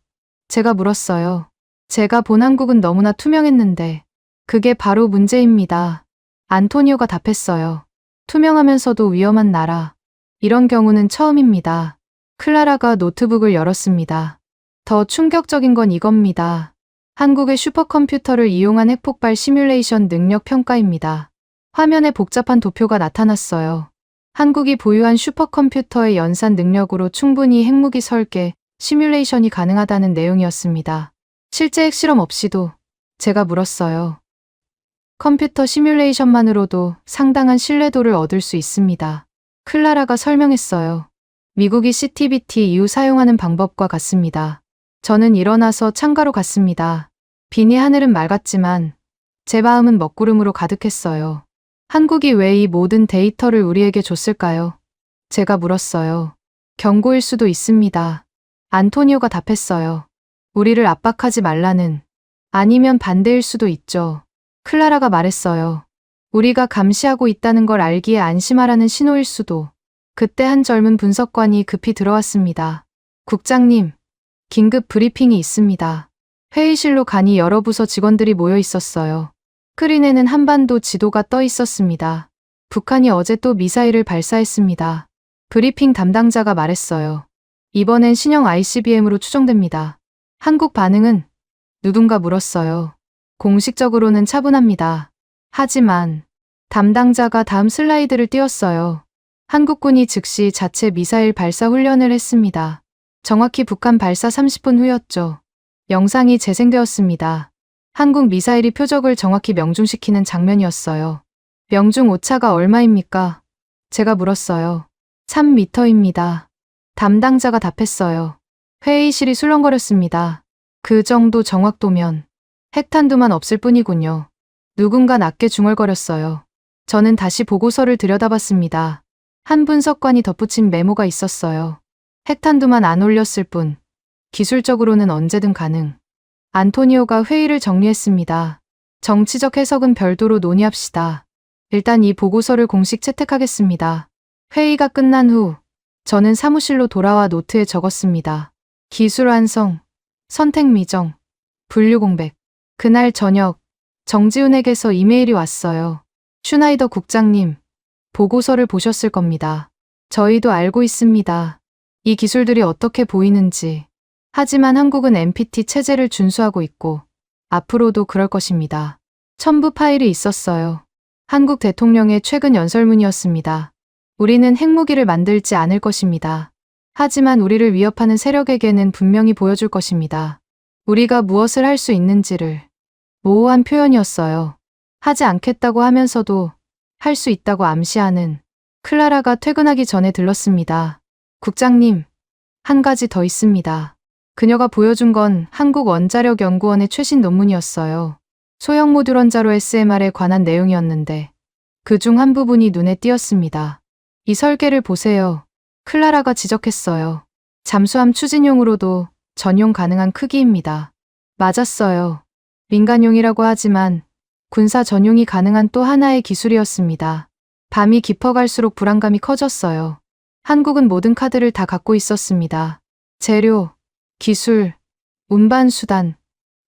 제가 물었어요. 제가 본 한국은 너무나 투명했는데 그게 바로 문제입니다. 안토니오가 답했어요. 투명하면서도 위험한 나라. 이런 경우는 처음입니다. 클라라가 노트북을 열었습니다. 더 충격적인 건 이겁니다. 한국의 슈퍼컴퓨터를 이용한 핵폭발 시뮬레이션 능력 평가입니다. 화면에 복잡한 도표가 나타났어요. 한국이 보유한 슈퍼컴퓨터의 연산 능력으로 충분히 핵무기 설계, 시뮬레이션이 가능하다는 내용이었습니다. 실제 핵실험 없이도 제가 물었어요. 컴퓨터 시뮬레이션만으로도 상당한 신뢰도를 얻을 수 있습니다. 클라라가 설명했어요. 미국이 CTBT 이후 사용하는 방법과 같습니다. 저는 일어나서 창가로 갔습니다. 비니 하늘은 맑았지만 제 마음은 먹구름으로 가득했어요. 한국이 왜 이 모든 데이터를 우리에게 줬을까요? 제가 물었어요. 경고일 수도 있습니다. 안토니오가 답했어요. 우리를 압박하지 말라는, 아니면 반대일 수도 있죠. 클라라가 말했어요. 우리가 감시하고 있다는 걸 알기에 안심하라는 신호일 수도. 그때 한 젊은 분석관이 급히 들어왔습니다. 국장님, 긴급 브리핑이 있습니다. 회의실로 가니 여러 부서 직원들이 모여 있었어요. 스크린에는 한반도 지도가 떠 있었습니다. 북한이 어제 또 미사일을 발사했습니다. 브리핑 담당자가 말했어요. 이번엔 신형 ICBM으로 추정됩니다. 한국 반응은? 누군가 물었어요. 공식적으로는 차분합니다. 하지만 담당자가 다음 슬라이드를 띄웠어요. 한국군이 즉시 자체 미사일 발사 훈련을 했습니다. 정확히 북한 발사 30분 후였죠. 영상이 재생되었습니다. 한국 미사일이 표적을 정확히 명중시키는 장면이었어요. 명중 오차가 얼마입니까? 제가 물었어요. 3m입니다. 담당자가 답했어요. 회의실이 술렁거렸습니다. 그 정도 정확도면 핵탄두만 없을 뿐이군요. 누군가 낮게 중얼거렸어요. 저는 다시 보고서를 들여다봤습니다. 한 분석관이 덧붙인 메모가 있었어요. 핵탄두만 안 올렸을 뿐, 기술적으로는 언제든 가능. 안토니오가 회의를 정리했습니다. 정치적 해석은 별도로 논의합시다. 일단 이 보고서를 공식 채택하겠습니다. 회의가 끝난 후 저는 사무실로 돌아와 노트에 적었습니다. 기술 완성, 선택 미정, 분류 공백. 그날 저녁 정지훈에게서 이메일이 왔어요. 슈나이더 국장님, 보고서를 보셨을 겁니다. 저희도 알고 있습니다. 이 기술들이 어떻게 보이는지. 하지만 한국은 NPT 체제를 준수하고 있고 앞으로도 그럴 것입니다. 첨부 파일이 있었어요. 한국 대통령의 최근 연설문이었습니다. 우리는 핵무기를 만들지 않을 것입니다. 하지만 우리를 위협하는 세력에게는 분명히 보여줄 것입니다. 우리가 무엇을 할 수 있는지를. 모호한 표현이었어요. 하지 않겠다고 하면서도 할 수 있다고 암시하는. 클라라가 퇴근하기 전에 들렀습니다. 국장님, 한 가지 더 있습니다. 그녀가 보여준 건 한국원자력연구원의 최신 논문이었어요. 소형 모듈 원자로 SMR에 관한 내용이었는데 그중 한 부분이 눈에 띄었습니다. 이 설계를 보세요. 클라라가 지적했어요. 잠수함 추진용으로도 전용 가능한 크기입니다. 맞았어요. 민간용이라고 하지만 군사 전용이 가능한 또 하나의 기술이었습니다. 밤이 깊어갈수록 불안감이 커졌어요. 한국은 모든 카드를 다 갖고 있었습니다. 재료, 기술, 운반 수단,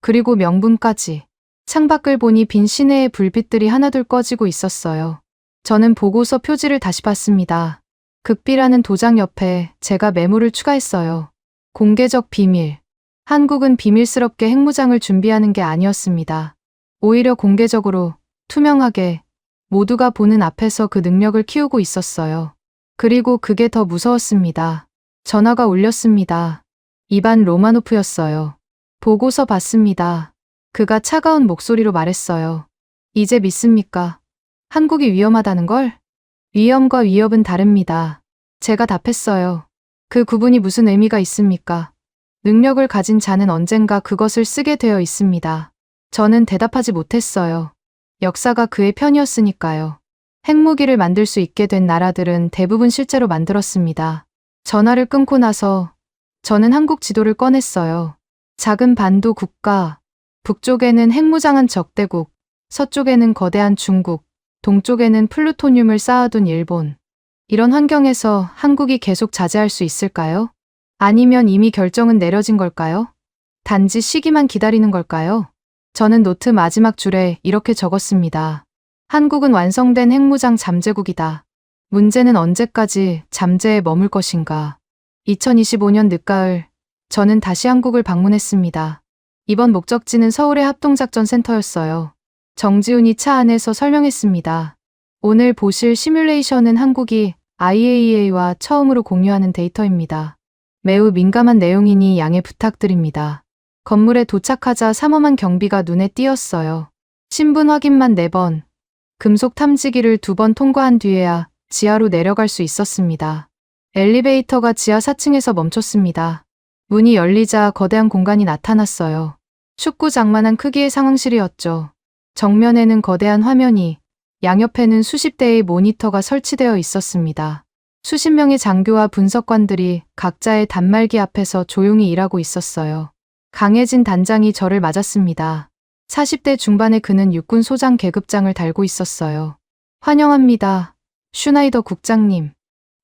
그리고 명분까지. 창밖을 보니 빈 시내의 불빛들이 하나둘 꺼지고 있었어요. 저는 보고서 표지를 다시 봤습니다. 극비라는 도장 옆에 제가 메모를 추가했어요. 공개적 비밀. 한국은 비밀스럽게 핵무장을 준비하는 게 아니었습니다. 오히려 공개적으로, 투명하게, 모두가 보는 앞에서 그 능력을 키우고 있었어요. 그리고 그게 더 무서웠습니다. 전화가 울렸습니다. 이반 로마노프였어요. 보고서 봤습니다. 그가 차가운 목소리로 말했어요. 이제 믿습니까? 한국이 위험하다는 걸? 위험과 위협은 다릅니다. 제가 답했어요. 그 구분이 무슨 의미가 있습니까? 능력을 가진 자는 언젠가 그것을 쓰게 되어 있습니다. 저는 대답하지 못했어요. 역사가 그의 편이었으니까요. 핵무기를 만들 수 있게 된 나라들은 대부분 실제로 만들었습니다. 전화를 끊고 나서 저는 한국 지도를 꺼냈어요. 작은 반도 국가, 북쪽에는 핵무장한 적대국, 서쪽에는 거대한 중국, 동쪽에는 플루토늄을 쌓아둔 일본. 이런 환경에서 한국이 계속 자제할 수 있을까요? 아니면 이미 결정은 내려진 걸까요? 단지 시기만 기다리는 걸까요? 저는 노트 마지막 줄에 이렇게 적었습니다. 한국은 완성된 핵무장 잠재국이다. 문제는 언제까지 잠재에 머물 것인가. 2025년 늦가을, 저는 다시 한국을 방문했습니다. 이번 목적지는 서울의 합동작전센터였어요. 정지훈이 차 안에서 설명했습니다. 오늘 보실 시뮬레이션은 한국이 IAEA와 처음으로 공유하는 데이터입니다. 매우 민감한 내용이니 양해 부탁드립니다. 건물에 도착하자 삼엄한 경비가 눈에 띄었어요. 신분 확인만 4번, 금속 탐지기를 2번 통과한 뒤에야 지하로 내려갈 수 있었습니다. 엘리베이터가 지하 4층에서 멈췄습니다. 문이 열리자 거대한 공간이 나타났어요. 축구장만한 크기의 상황실이었죠. 정면에는 거대한 화면이, 양옆에는 수십 대의 모니터가 설치되어 있었습니다. 수십 명의 장교와 분석관들이 각자의 단말기 앞에서 조용히 일하고 있었어요. 강혜진 단장이 저를 맞았습니다. 40대 중반의 그는 육군 소장 계급장을 달고 있었어요. 환영합니다. 슈나이더 국장님.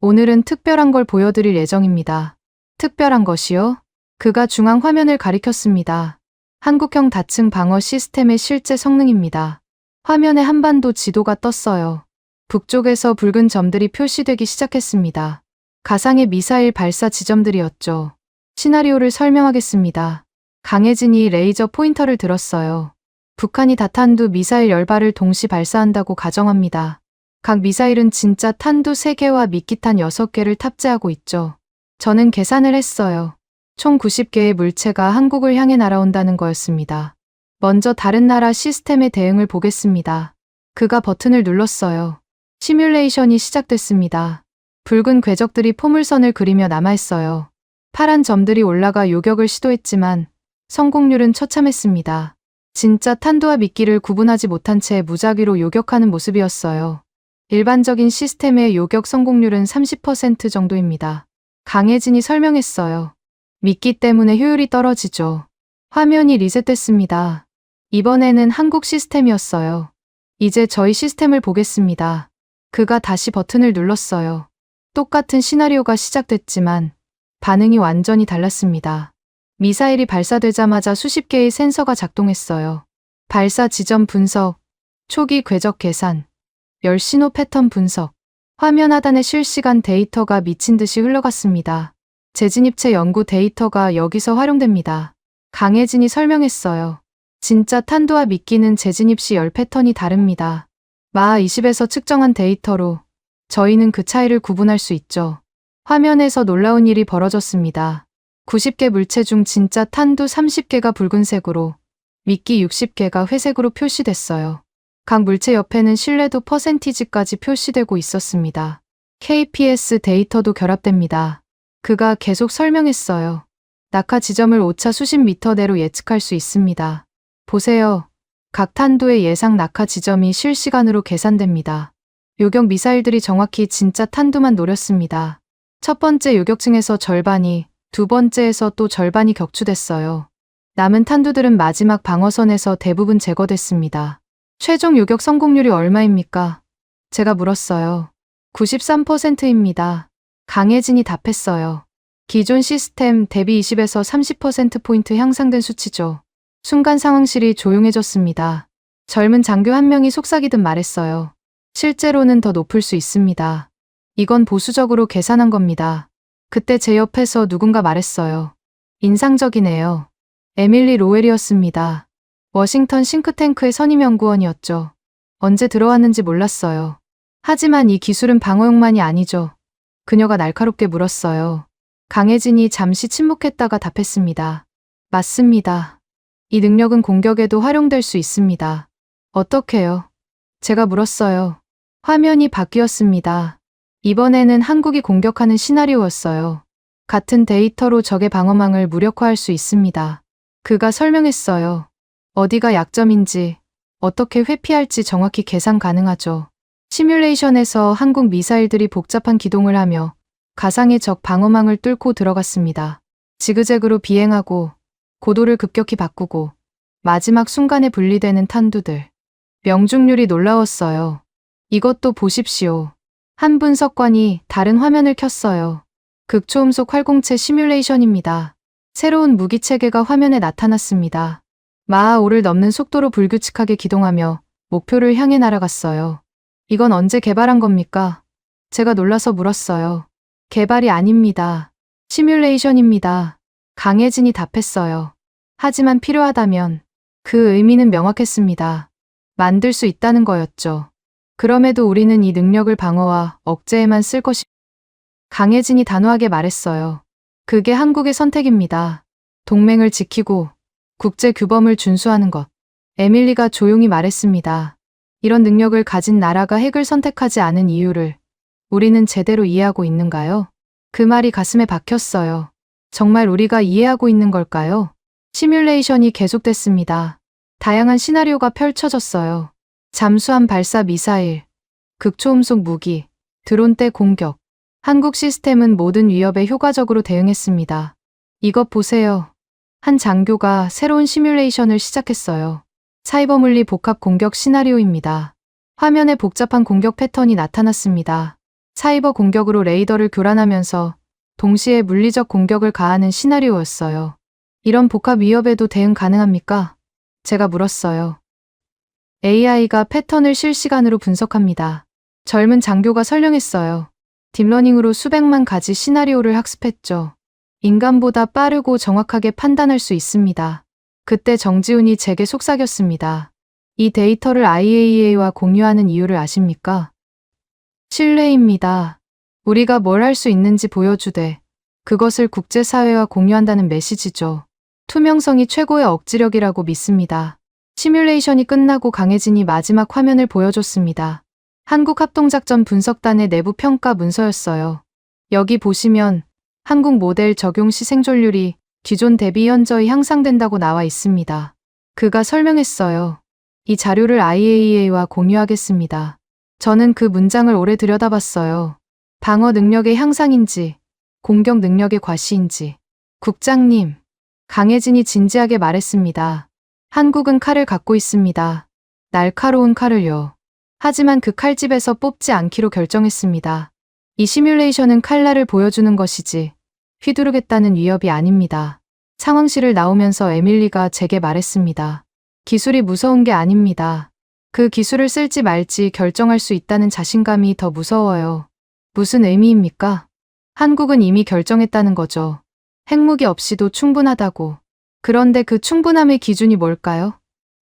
오늘은 특별한 걸 보여드릴 예정입니다. 특별한 것이요? 그가 중앙 화면을 가리켰습니다. 한국형 다층 방어 시스템의 실제 성능입니다. 화면에 한반도 지도가 떴어요. 북쪽에서 붉은 점들이 표시되기 시작했습니다. 가상의 미사일 발사 지점들이었죠. 시나리오를 설명하겠습니다. 강혜진이 레이저 포인터를 들었어요. 북한이 다탄두 미사일 10발을 동시 발사한다고 가정합니다. 각 미사일은 진짜 탄두 3개와 미끼탄 6개를 탑재하고 있죠. 저는 계산을 했어요. 총 90개의 물체가 한국을 향해 날아온다는 거였습니다. 먼저 다른 나라 시스템의 대응을 보겠습니다. 그가 버튼을 눌렀어요. 시뮬레이션이 시작됐습니다. 붉은 궤적들이 포물선을 그리며 남아있어요. 파란 점들이 올라가 요격을 시도했지만 성공률은 처참했습니다. 진짜 탄두와 미끼를 구분하지 못한 채 무작위로 요격하는 모습이었어요. 일반적인 시스템의 요격 성공률은 30% 정도입니다. 강혜진이 설명했어요. 미끼 때문에 효율이 떨어지죠. 화면이 리셋됐습니다. 이번에는 한국 시스템이었어요. 이제 저희 시스템을 보겠습니다. 그가 다시 버튼을 눌렀어요. 똑같은 시나리오가 시작됐지만 반응이 완전히 달랐습니다. 미사일이 발사되자마자 수십 개의 센서가 작동했어요. 발사 지점 분석, 초기 궤적 계산, 열신호 패턴 분석, 화면 하단의 실시간 데이터가 미친 듯이 흘러갔습니다. 재진입체 연구 데이터가 여기서 활용됩니다. 강혜진이 설명했어요. 진짜 탄두와 미끼는 재진입 시 열 패턴이 다릅니다. 마하 20에서 측정한 데이터로 저희는 그 차이를 구분할 수 있죠. 화면에서 놀라운 일이 벌어졌습니다. 90개 물체 중 진짜 탄두 30개가 붉은색으로, 미끼 60개가 회색으로 표시됐어요. 각 물체 옆에는 신뢰도 퍼센티지까지 표시되고 있었습니다. KPS 데이터도 결합됩니다. 그가 계속 설명했어요. 낙하 지점을 오차 수십 미터 내로 예측할 수 있습니다. 보세요. 각 탄두의 예상 낙하 지점이 실시간으로 계산됩니다. 요격 미사일들이 정확히 진짜 탄두만 노렸습니다. 첫 번째 요격층에서 절반이, 두 번째에서 또 절반이 격추됐어요. 남은 탄두들은 마지막 방어선에서 대부분 제거됐습니다. 최종 요격 성공률이 얼마입니까? 제가 물었어요. 93%입니다. 강혜진이 답했어요. 기존 시스템 대비 20에서 30%포인트 향상된 수치죠. 순간 상황실이 조용해졌습니다. 젊은 장교 한 명이 속삭이듯 말했어요. 실제로는 더 높을 수 있습니다. 이건 보수적으로 계산한 겁니다. 그때 제 옆에서 누군가 말했어요. 인상적이네요. 에밀리 로웰이었습니다. 워싱턴 싱크탱크의 선임 연구원이었죠. 언제 들어왔는지 몰랐어요. 하지만 이 기술은 방어용만이 아니죠. 그녀가 날카롭게 물었어요. 강혜진이 잠시 침묵했다가 답했습니다. 맞습니다. 이 능력은 공격에도 활용될 수 있습니다. 어떻게요? 제가 물었어요. 화면이 바뀌었습니다. 이번에는 한국이 공격하는 시나리오였어요. 같은 데이터로 적의 방어망을 무력화할 수 있습니다. 그가 설명했어요. 어디가 약점인지, 어떻게 회피할지 정확히 계산 가능하죠. 시뮬레이션에서 한국 미사일들이 복잡한 기동을 하며 가상의 적 방어망을 뚫고 들어갔습니다. 지그재그로 비행하고 고도를 급격히 바꾸고 마지막 순간에 분리되는 탄두들. 명중률이 놀라웠어요. 이것도 보십시오. 한 분석관이 다른 화면을 켰어요. 극초음속 활공체 시뮬레이션입니다. 새로운 무기 체계가 화면에 나타났습니다. 마하 5를 넘는 속도로 불규칙하게 기동하며 목표를 향해 날아갔어요. 이건 언제 개발한 겁니까? 제가 놀라서 물었어요. 개발이 아닙니다. 시뮬레이션입니다. 강혜진이 답했어요. 하지만 필요하다면 그 의미는 명확했습니다. 만들 수 있다는 거였죠. 그럼에도 우리는 이 능력을 방어와 억제에만 쓸 것이. 강혜진이 단호하게 말했어요. 그게 한국의 선택입니다. 동맹을 지키고 국제 규범을 준수하는 것. 에밀리가 조용히 말했습니다. 이런 능력을 가진 나라가 핵을 선택하지 않은 이유를 우리는 제대로 이해하고 있는가요? 그 말이 가슴에 박혔어요. 정말 우리가 이해하고 있는 걸까요? 시뮬레이션이 계속됐습니다. 다양한 시나리오가 펼쳐졌어요. 잠수함 발사 미사일, 극초음속 무기, 드론대 공격. 한국 시스템은 모든 위협에 효과적으로 대응했습니다. 이것 보세요. 한 장교가 새로운 시뮬레이션을 시작했어요. 사이버 물리 복합 공격 시나리오입니다. 화면에 복잡한 공격 패턴이 나타났습니다. 사이버 공격으로 레이더를 교란하면서 동시에 물리적 공격을 가하는 시나리오였어요. 이런 복합 위협에도 대응 가능합니까? 제가 물었어요. AI가 패턴을 실시간으로 분석합니다. 젊은 장교가 설명했어요. 딥러닝으로 수백만 가지 시나리오를 학습했죠. 인간보다 빠르고 정확하게 판단할 수 있습니다. 그때 정지훈이 제게 속삭였습니다. 이 데이터를 IAEA와 공유하는 이유를 아십니까? 신뢰입니다. 우리가 뭘 할 수 있는지 보여주되 그것을 국제사회와 공유한다는 메시지죠. 투명성이 최고의 억지력이라고 믿습니다. 시뮬레이션이 끝나고 강혜진이 마지막 화면을 보여줬습니다. 한국합동작전 분석단의 내부 평가 문서였어요. 여기 보시면 한국 모델 적용 시 생존율이 기존 대비 현저히 향상된다고 나와 있습니다. 그가 설명했어요. 이 자료를 IAEA와 공유하겠습니다. 저는 그 문장을 오래 들여다봤어요. 방어 능력의 향상인지, 공격 능력의 과시인지. 국장님, 강혜진이 진지하게 말했습니다. 한국은 칼을 갖고 있습니다. 날카로운 칼을요. 하지만 그 칼집에서 뽑지 않기로 결정했습니다. 이 시뮬레이션은 칼날을 보여주는 것이지 휘두르겠다는 위협이 아닙니다. 상황실을 나오면서 에밀리가 제게 말했습니다. 기술이 무서운 게 아닙니다. 그 기술을 쓸지 말지 결정할 수 있다는 자신감이 더 무서워요. 무슨 의미입니까? 한국은 이미 결정했다는 거죠. 핵무기 없이도 충분하다고. 그런데 그 충분함의 기준이 뭘까요?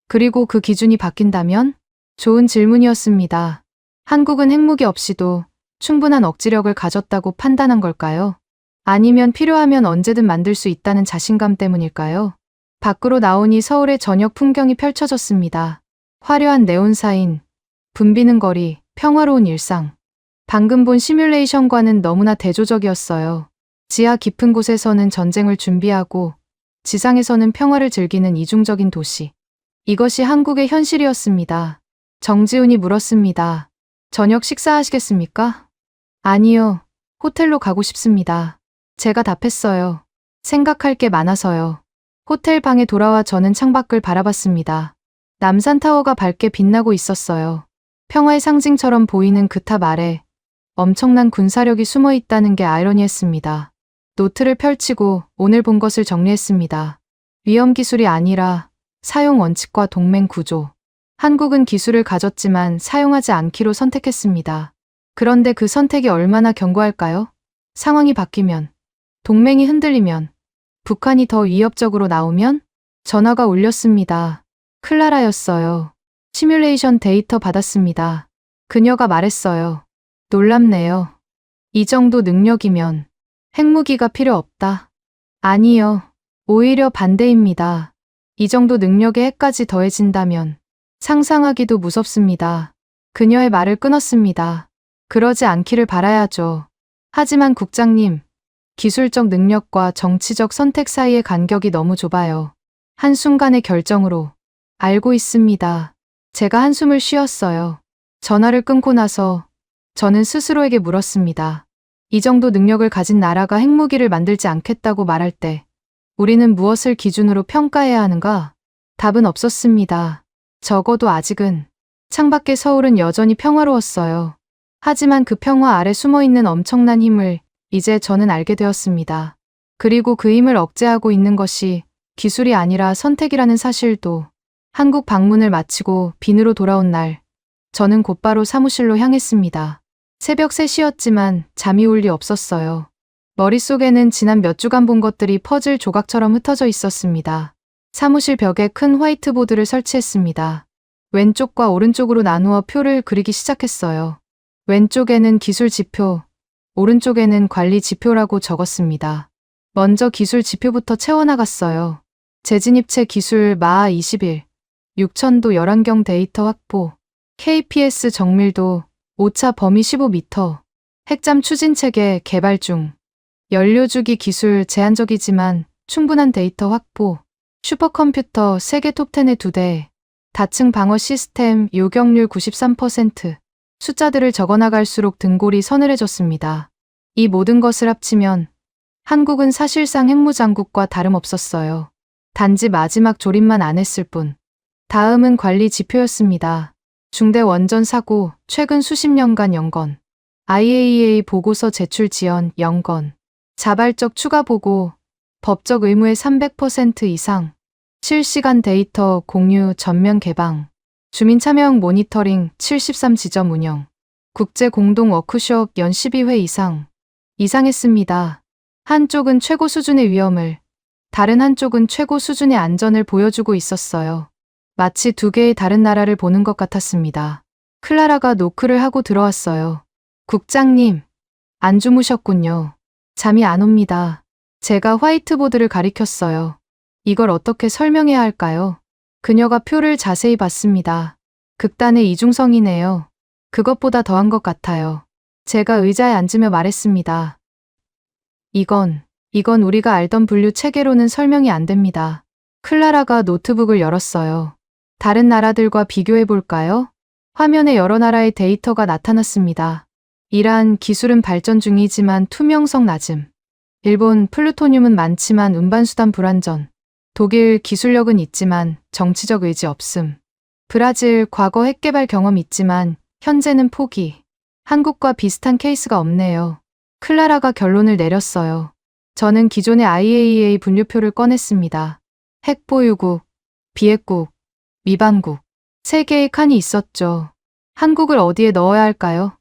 그리고 그 기준이 바뀐다면? 좋은 질문이었습니다. 한국은 핵무기 없이도 충분한 억지력을 가졌다고 판단한 걸까요? 아니면 필요하면 언제든 만들 수 있다는 자신감 때문일까요? 밖으로 나오니 서울의 저녁 풍경이 펼쳐졌습니다. 화려한 네온사인, 붐비는 거리, 평화로운 일상. 방금 본 시뮬레이션과는 너무나 대조적이었어요. 지하 깊은 곳에서는 전쟁을 준비하고 지상에서는 평화를 즐기는 이중적인 도시. 이것이 한국의 현실이었습니다. 정지훈이 물었습니다. 저녁 식사하시겠습니까? 아니요. 호텔로 가고 싶습니다. 제가 답했어요. 생각할 게 많아서요. 호텔 방에 돌아와 저는 창밖을 바라봤습니다. 남산타워가 밝게 빛나고 있었어요. 평화의 상징처럼 보이는 그 탑 아래 엄청난 군사력이 숨어 있다는 게 아이러니했습니다. 노트를 펼치고 오늘 본 것을 정리했습니다. 위험 기술이 아니라 사용 원칙과 동맹 구조. 한국은 기술을 가졌지만 사용하지 않기로 선택했습니다. 그런데 그 선택이 얼마나 견고할까요? 상황이 바뀌면, 동맹이 흔들리면, 북한이 더 위협적으로 나오면? 전화가 울렸습니다. 클라라였어요. 시뮬레이션 데이터 받았습니다. 그녀가 말했어요. 놀랍네요. 이 정도 능력이면 핵무기가 필요 없다. 아니요. 오히려 반대입니다. 이 정도 능력에 핵까지 더해진다면 상상하기도 무섭습니다. 그녀의 말을 끊었습니다. 그러지 않기를 바라야죠. 하지만 국장님, 기술적 능력과 정치적 선택 사이의 간격이 너무 좁아요. 한순간의 결정으로. 알고 있습니다. 제가 한숨을 쉬었어요. 전화를 끊고 나서 저는 스스로에게 물었습니다. 이 정도 능력을 가진 나라가 핵무기를 만들지 않겠다고 말할 때 우리는 무엇을 기준으로 평가해야 하는가? 답은 없었습니다. 적어도 아직은. 창밖의 서울은 여전히 평화로웠어요. 하지만 그 평화 아래 숨어있는 엄청난 힘을 이제 저는 알게 되었습니다. 그리고 그 힘을 억제하고 있는 것이 기술이 아니라 선택이라는 사실도. 한국 방문을 마치고 빈으로 돌아온 날, 저는 곧바로 사무실로 향했습니다. 새벽 3시였지만 잠이 올 리 없었어요. 머릿속에는 지난 몇 주간 본 것들이 퍼즐 조각처럼 흩어져 있었습니다. 사무실 벽에 큰 화이트보드를 설치했습니다. 왼쪽과 오른쪽으로 나누어 표를 그리기 시작했어요. 왼쪽에는 기술 지표, 오른쪽에는 관리 지표라고 적었습니다. 먼저 기술 지표부터 채워나갔어요. 재진입체 기술 마하 21, 6000도 열환경 데이터 확보, KPS 정밀도, 오차 범위 15m, 핵잠 추진 체계 개발 중, 연료주기 기술 제한적이지만 충분한 데이터 확보, 슈퍼컴퓨터 세계 톱10에 2대, 다층 방어 시스템 요격률 93%, 숫자들을 적어나갈수록 등골이 서늘해졌습니다. 이 모든 것을 합치면 한국은 사실상 핵무장국과 다름없었어요. 단지 마지막 조립만 안 했을 뿐. 다음은 관리 지표였습니다. 중대 원전 사고 최근 수십 년간 0건, IAEA 보고서 제출 지연 0건, 자발적 추가 보고, 법적 의무의 300% 이상, 실시간 데이터 공유 전면 개방, 주민 참여형 모니터링 73지점 운영, 국제 공동 워크숍 연 12회 이상했습니다. 한쪽은 최고 수준의 위험을, 다른 한쪽은 최고 수준의 안전을 보여주고 있었어요. 마치 두 개의 다른 나라를 보는 것 같았습니다. 클라라가 노크를 하고 들어왔어요. 국장님, 안 주무셨군요. 잠이 안 옵니다. 제가 화이트보드를 가리켰어요. 이걸 어떻게 설명해야 할까요? 그녀가 표를 자세히 봤습니다. 극단의 이중성이네요. 그것보다 더한 것 같아요. 제가 의자에 앉으며 말했습니다. 이건 우리가 알던 분류 체계로는 설명이 안 됩니다. 클라라가 노트북을 열었어요. 다른 나라들과 비교해 볼까요? 화면에 여러 나라의 데이터가 나타났습니다. 이란 기술은 발전 중이지만 투명성 낮음. 일본 플루토늄은 많지만 운반수단 불안전. 독일 기술력은 있지만 정치적 의지 없음. 브라질 과거 핵개발 경험 있지만 현재는 포기. 한국과 비슷한 케이스가 없네요. 클라라가 결론을 내렸어요. 저는 기존의 IAEA 분류표를 꺼냈습니다. 핵보유국, 비핵국, 미반국. 세 개의 칸이 있었죠. 한국을 어디에 넣어야 할까요?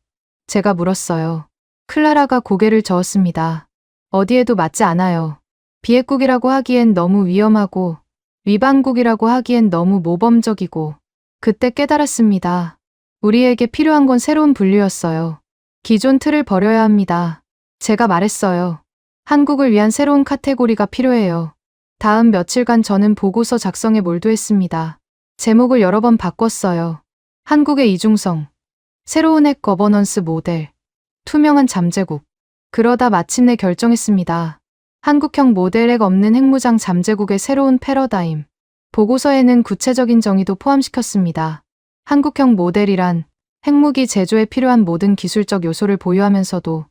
제가 물었어요. 클라라가 고개를 저었습니다. 어디에도 맞지 않아요. 비핵국이라고 하기엔 너무 위험하고 위반국이라고 하기엔 너무 모범적이고 그때 깨달았습니다. 우리에게 필요한 건 새로운 분류였어요. 기존 틀을 버려야 합니다. 제가 말했어요. 한국을 위한 새로운 카테고리가 필요해요. 다음 며칠간 저는 보고서 작성에 몰두했습니다. 제목을 여러 번 바꿨어요. 한국의 이중성, 새로운 핵 거버넌스 모델, 투명한 잠재국. 그러다 마침내 결정했습니다. 한국형 모델 핵 없는 핵무장 잠재국의 새로운 패러다임. 보고서에는 구체적인 정의도 포함시켰습니다. 한국형 모델이란 핵무기 제조에 필요한 모든 기술적 요소를 보유하면서도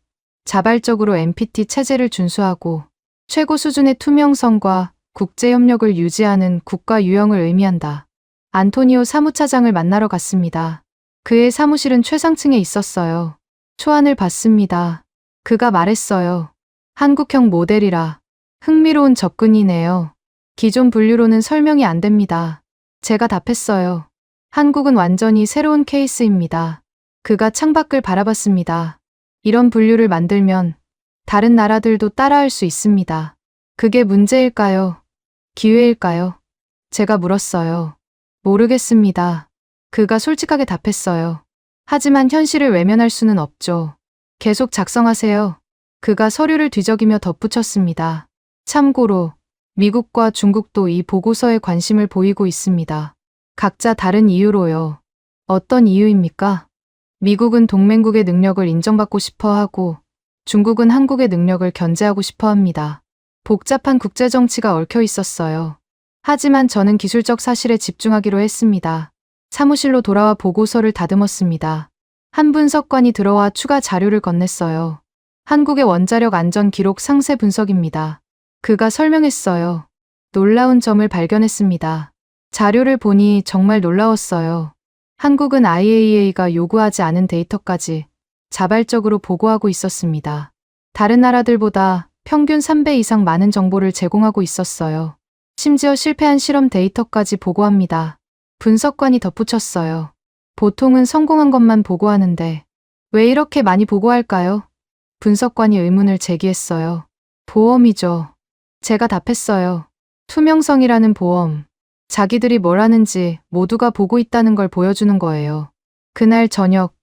자발적으로 NPT 체제를 준수하고 최고 수준의 투명성과 국제협력을 유지하는 국가 유형을 의미한다. 안토니오 사무차장을 만나러 갔습니다. 그의 사무실은 최상층에 있었어요. 초안을 봤습니다. 그가 말했어요. 한국형 모델이라 흥미로운 접근이네요. 기존 분류로는 설명이 안 됩니다. 제가 답했어요. 한국은 완전히 새로운 케이스입니다. 그가 창밖을 바라봤습니다. 이런 분류를 만들면 다른 나라들도 따라할 수 있습니다. 그게 문제일까요? 기회일까요? 제가 물었어요. 모르겠습니다. 그가 솔직하게 답했어요. 하지만 현실을 외면할 수는 없죠. 계속 작성하세요. 그가 서류를 뒤적이며 덧붙였습니다. 참고로 미국과 중국도 이 보고서에 관심을 보이고 있습니다. 각자 다른 이유로요. 어떤 이유입니까? 미국은 동맹국의 능력을 인정받고 싶어 하고 중국은 한국의 능력을 견제하고 싶어 합니다. 복잡한 국제정치가 얽혀 있었어요. 하지만 저는 기술적 사실에 집중하기로 했습니다. 사무실로 돌아와 보고서를 다듬었습니다. 한 분석관이 들어와 추가 자료를 건넸어요. 한국의 원자력 안전 기록 상세 분석입니다. 그가 설명했어요. 놀라운 점을 발견했습니다. 자료를 보니 정말 놀라웠어요. 한국은 IAEA가 요구하지 않은 데이터까지 자발적으로 보고하고 있었습니다. 다른 나라들보다 평균 3배 이상 많은 정보를 제공하고 있었어요. 심지어 실패한 실험 데이터까지 보고합니다. 분석관이 덧붙였어요. 보통은 성공한 것만 보고하는데 왜 이렇게 많이 보고할까요? 분석관이 의문을 제기했어요. 보험이죠. 제가 답했어요. 투명성이라는 보험. 자기들이 뭘 하는지 모두가 보고 있다는 걸 보여주는 거예요. 그날 저녁,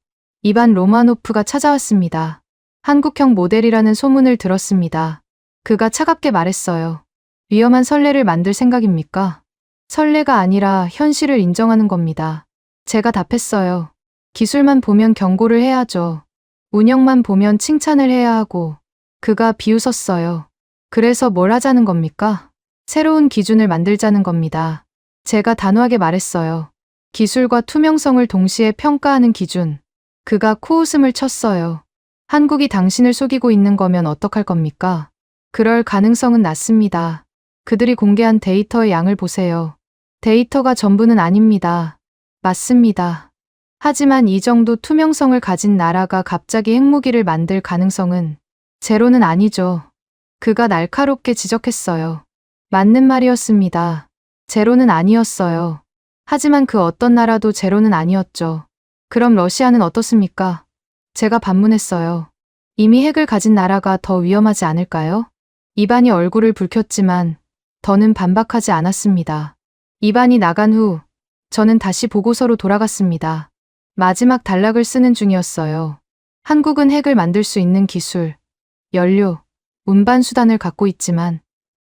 이반 로마노프가 찾아왔습니다. 한국형 모델이라는 소문을 들었습니다. 그가 차갑게 말했어요. 위험한 선례를 만들 생각입니까? 선례가 아니라 현실을 인정하는 겁니다. 제가 답했어요. 기술만 보면 경고를 해야죠. 운영만 보면 칭찬을 해야 하고. 그가 비웃었어요. 그래서 뭘 하자는 겁니까? 새로운 기준을 만들자는 겁니다. 제가 단호하게 말했어요. 기술과 투명성을 동시에 평가하는 기준. 그가 코웃음을 쳤어요. 한국이 당신을 속이고 있는 거면 어떡할 겁니까? 그럴 가능성은 낮습니다. 그들이 공개한 데이터의 양을 보세요. 데이터가 전부는 아닙니다. 맞습니다. 하지만 이 정도 투명성을 가진 나라가 갑자기 핵무기를 만들 가능성은 제로는 아니죠. 그가 날카롭게 지적했어요. 맞는 말이었습니다. 제로는 아니었어요. 하지만 그 어떤 나라도 제로는 아니었죠. 그럼 러시아는 어떻습니까? 제가 반문했어요. 이미 핵을 가진 나라가 더 위험하지 않을까요? 이반이 얼굴을 붉혔지만 더는 반박하지 않았습니다. 이반이 나간 후 저는 다시 보고서로 돌아갔습니다. 마지막 단락을 쓰는 중이었어요. 한국은 핵을 만들 수 있는 기술, 연료, 운반 수단을 갖고 있지만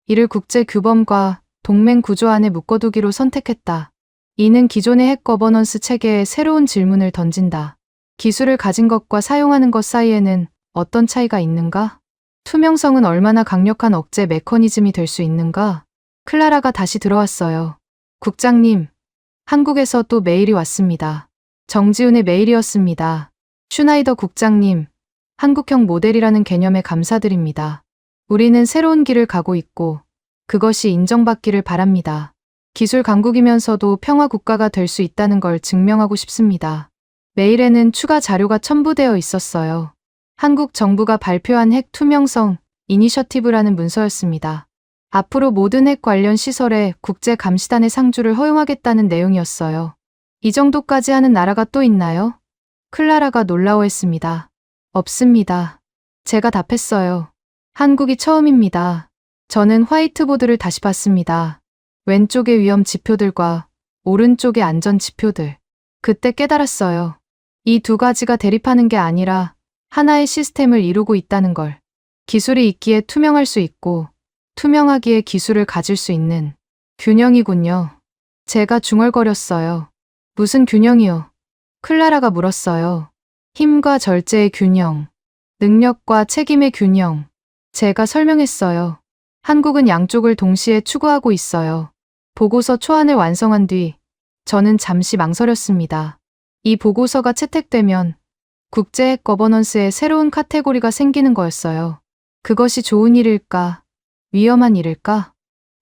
이를 국제 규범과 동맹 구조 안에 묶어두기로 선택했다. 이는 기존의 핵 거버넌스 체계에 새로운 질문을 던진다. 기술을 가진 것과 사용하는 것 사이에는 어떤 차이가 있는가? 투명성은 얼마나 강력한 억제 메커니즘이 될 수 있는가? 클라라가 다시 들어왔어요. 국장님, 한국에서 또 메일이 왔습니다. 정지훈의 메일이었습니다. 슈나이더 국장님, 한국형 모델이라는 개념에 감사드립니다. 우리는 새로운 길을 가고 있고 그것이 인정받기를 바랍니다. 기술 강국이면서도 평화 국가가 될 수 있다는 걸 증명하고 싶습니다. 메일에는 추가 자료가 첨부되어 있었어요. 한국 정부가 발표한 핵 투명성 이니셔티브라는 문서였습니다. 앞으로 모든 핵 관련 시설에 국제감시단의 상주를 허용하겠다는 내용이었어요. 이 정도까지 하는 나라가 또 있나요? 클라라가 놀라워했습니다. 없습니다. 제가 답했어요. 한국이 처음입니다. 저는 화이트보드를 다시 봤습니다. 왼쪽의 위험 지표들과 오른쪽의 안전 지표들. 그때 깨달았어요. 이 두 가지가 대립하는 게 아니라 하나의 시스템을 이루고 있다는 걸. 기술이 있기에 투명할 수 있고 투명하기에 기술을 가질 수 있는 균형이군요. 제가 중얼거렸어요. 무슨 균형이요? 클라라가 물었어요. 힘과 절제의 균형, 능력과 책임의 균형. 제가 설명했어요. 한국은 양쪽을 동시에 추구하고 있어요. 보고서 초안을 완성한 뒤 저는 잠시 망설였습니다. 이 보고서가 채택되면 국제 핵 거버넌스의 새로운 카테고리가 생기는 거였어요. 그것이 좋은 일일까? 위험한 일일까?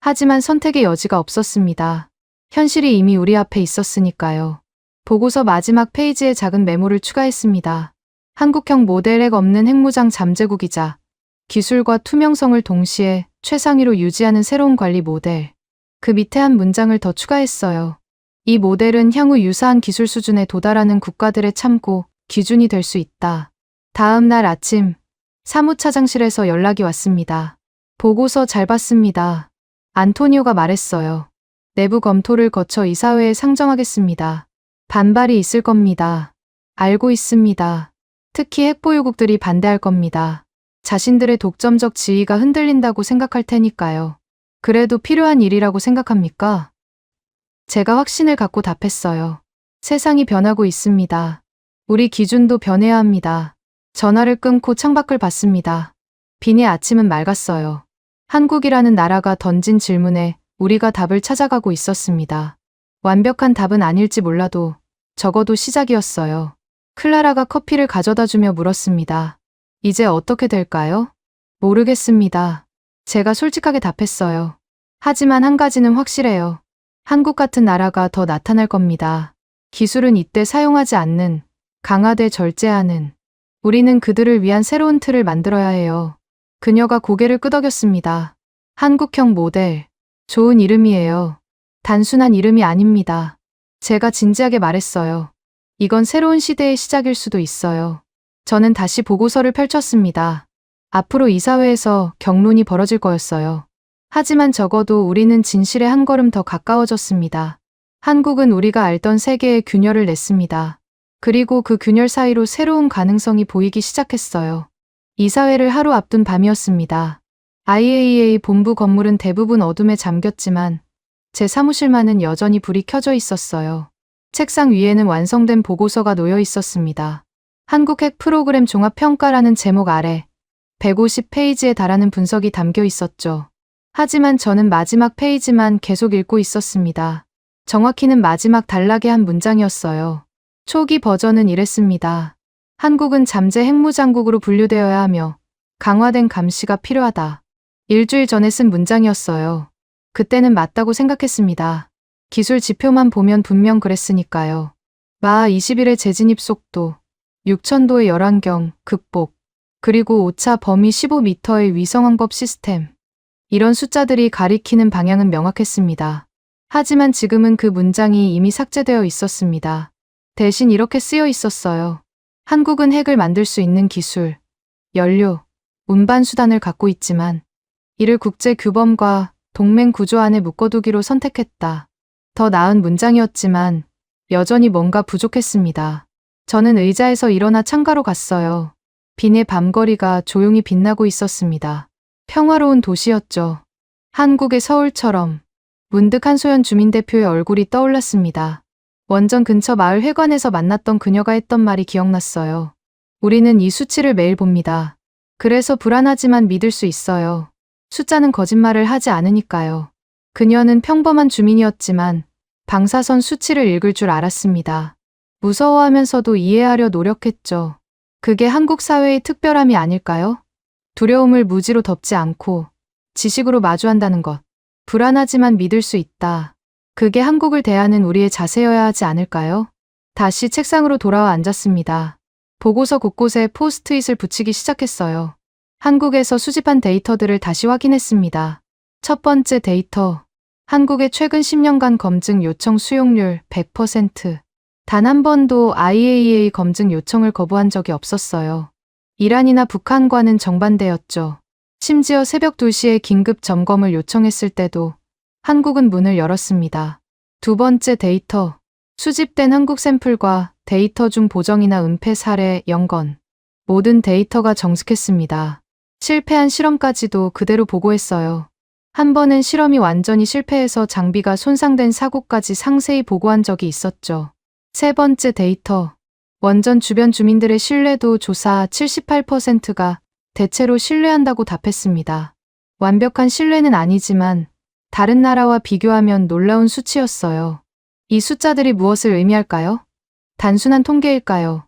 하지만 선택의 여지가 없었습니다. 현실이 이미 우리 앞에 있었으니까요. 보고서 마지막 페이지에 작은 메모를 추가했습니다. 한국형 모델 핵 없는 핵무장 잠재국이자 기술과 투명성을 동시에 최상위로 유지하는 새로운 관리 모델. 그 밑에 한 문장을 더 추가했어요. 이 모델은 향후 유사한 기술 수준에 도달하는 국가들의 참고 기준이 될 수 있다. 다음 날 아침 사무차장실에서 연락이 왔습니다. 보고서 잘 봤습니다. 안토니오가 말했어요. 내부 검토를 거쳐 이사회에 상정하겠습니다. 반발이 있을 겁니다. 알고 있습니다. 특히 핵보유국들이 반대할 겁니다. 자신들의 독점적 지위가 흔들린다고 생각할 테니까요. 그래도 필요한 일이라고 생각합니까? 제가 확신을 갖고 답했어요. 세상이 변하고 있습니다. 우리 기준도 변해야 합니다. 전화를 끊고 창밖을 봤습니다. 빈의 아침은 맑았어요. 한국이라는 나라가 던진 질문에 우리가 답을 찾아가고 있었습니다. 완벽한 답은 아닐지 몰라도 적어도 시작이었어요. 클라라가 커피를 가져다 주며 물었습니다. 이제 어떻게 될까요? 모르겠습니다. 제가 솔직하게 답했어요. 하지만 한 가지는 확실해요. 한국 같은 나라가 더 나타날 겁니다. 기술은 이때 사용하지 않는, 강화돼 절제하는. 우리는 그들을 위한 새로운 틀을 만들어야 해요. 그녀가 고개를 끄덕였습니다. 한국형 모델. 좋은 이름이에요. 단순한 이름이 아닙니다. 제가 진지하게 말했어요. 이건 새로운 시대의 시작일 수도 있어요. 저는 다시 보고서를 펼쳤습니다. 앞으로 이사회에서 격론이 벌어질 거였어요. 하지만 적어도 우리는 진실에 한 걸음 더 가까워졌습니다. 한국은 우리가 알던 세계의 균열을 냈습니다. 그리고 그 균열 사이로 새로운 가능성이 보이기 시작했어요. 이사회를 하루 앞둔 밤이었습니다. IAEA 본부 건물은 대부분 어둠에 잠겼지만 제 사무실만은 여전히 불이 켜져 있었어요. 책상 위에는 완성된 보고서가 놓여 있었습니다. 한국 핵 프로그램 종합평가라는 제목 아래 150페이지에 달하는 분석이 담겨 있었죠. 하지만 저는 마지막 페이지만 계속 읽고 있었습니다. 정확히는 마지막 단락의 한 문장이었어요. 초기 버전은 이랬습니다. 한국은 잠재 핵무장국으로 분류되어야 하며 강화된 감시가 필요하다. 일주일 전에 쓴 문장이었어요. 그때는 맞다고 생각했습니다. 기술 지표만 보면 분명 그랬으니까요. 마하 20일의 재진입 속도, 6000도의 열환경, 극복, 그리고 오차 범위 15m의 위성항법 시스템. 이런 숫자들이 가리키는 방향은 명확했습니다. 하지만 지금은 그 문장이 이미 삭제되어 있었습니다. 대신 이렇게 쓰여 있었어요. 한국은 핵을 만들 수 있는 기술, 연료, 운반 수단을 갖고 있지만 이를 국제 규범과 동맹 구조 안에 묶어두기로 선택했다. 더 나은 문장이었지만 여전히 뭔가 부족했습니다. 저는 의자에서 일어나 창가로 갔어요. 빈의 밤거리가 조용히 빛나고 있었습니다. 평화로운 도시였죠. 한국의 서울처럼. 문득 한소연 주민대표의 얼굴이 떠올랐습니다. 원전 근처 마을 회관에서 만났던 그녀가 했던 말이 기억났어요. 우리는 이 수치를 매일 봅니다. 그래서 불안하지만 믿을 수 있어요. 숫자는 거짓말을 하지 않으니까요. 그녀는 평범한 주민이었지만 방사선 수치를 읽을 줄 알았습니다. 무서워하면서도 이해하려 노력했죠. 그게 한국 사회의 특별함이 아닐까요? 두려움을 무지로 덮지 않고 지식으로 마주한다는 것. 불안하지만 믿을 수 있다. 그게 한국을 대하는 우리의 자세여야 하지 않을까요? 다시 책상으로 돌아와 앉았습니다. 보고서 곳곳에 포스트잇을 붙이기 시작했어요. 한국에서 수집한 데이터들을 다시 확인했습니다. 첫 번째 데이터. 한국의 최근 10년간 검증 요청 수용률 100%. 단 한 번도 IAEA 검증 요청을 거부한 적이 없었어요. 이란이나 북한과는 정반대였죠. 심지어 새벽 2시에 긴급 점검을 요청했을 때도 한국은 문을 열었습니다. 두 번째 데이터. 수집된 한국 샘플과 데이터 중 보정이나 은폐 사례 0건. 모든 데이터가 정숙했습니다. 실패한 실험까지도 그대로 보고했어요. 한 번은 실험이 완전히 실패해서 장비가 손상된 사고까지 상세히 보고한 적이 있었죠. 세 번째 데이터. 원전 주변 주민들의 신뢰도 조사 78%가 대체로 신뢰한다고 답했습니다. 완벽한 신뢰는 아니지만 다른 나라와 비교하면 놀라운 수치였어요. 이 숫자들이 무엇을 의미할까요? 단순한 통계일까요?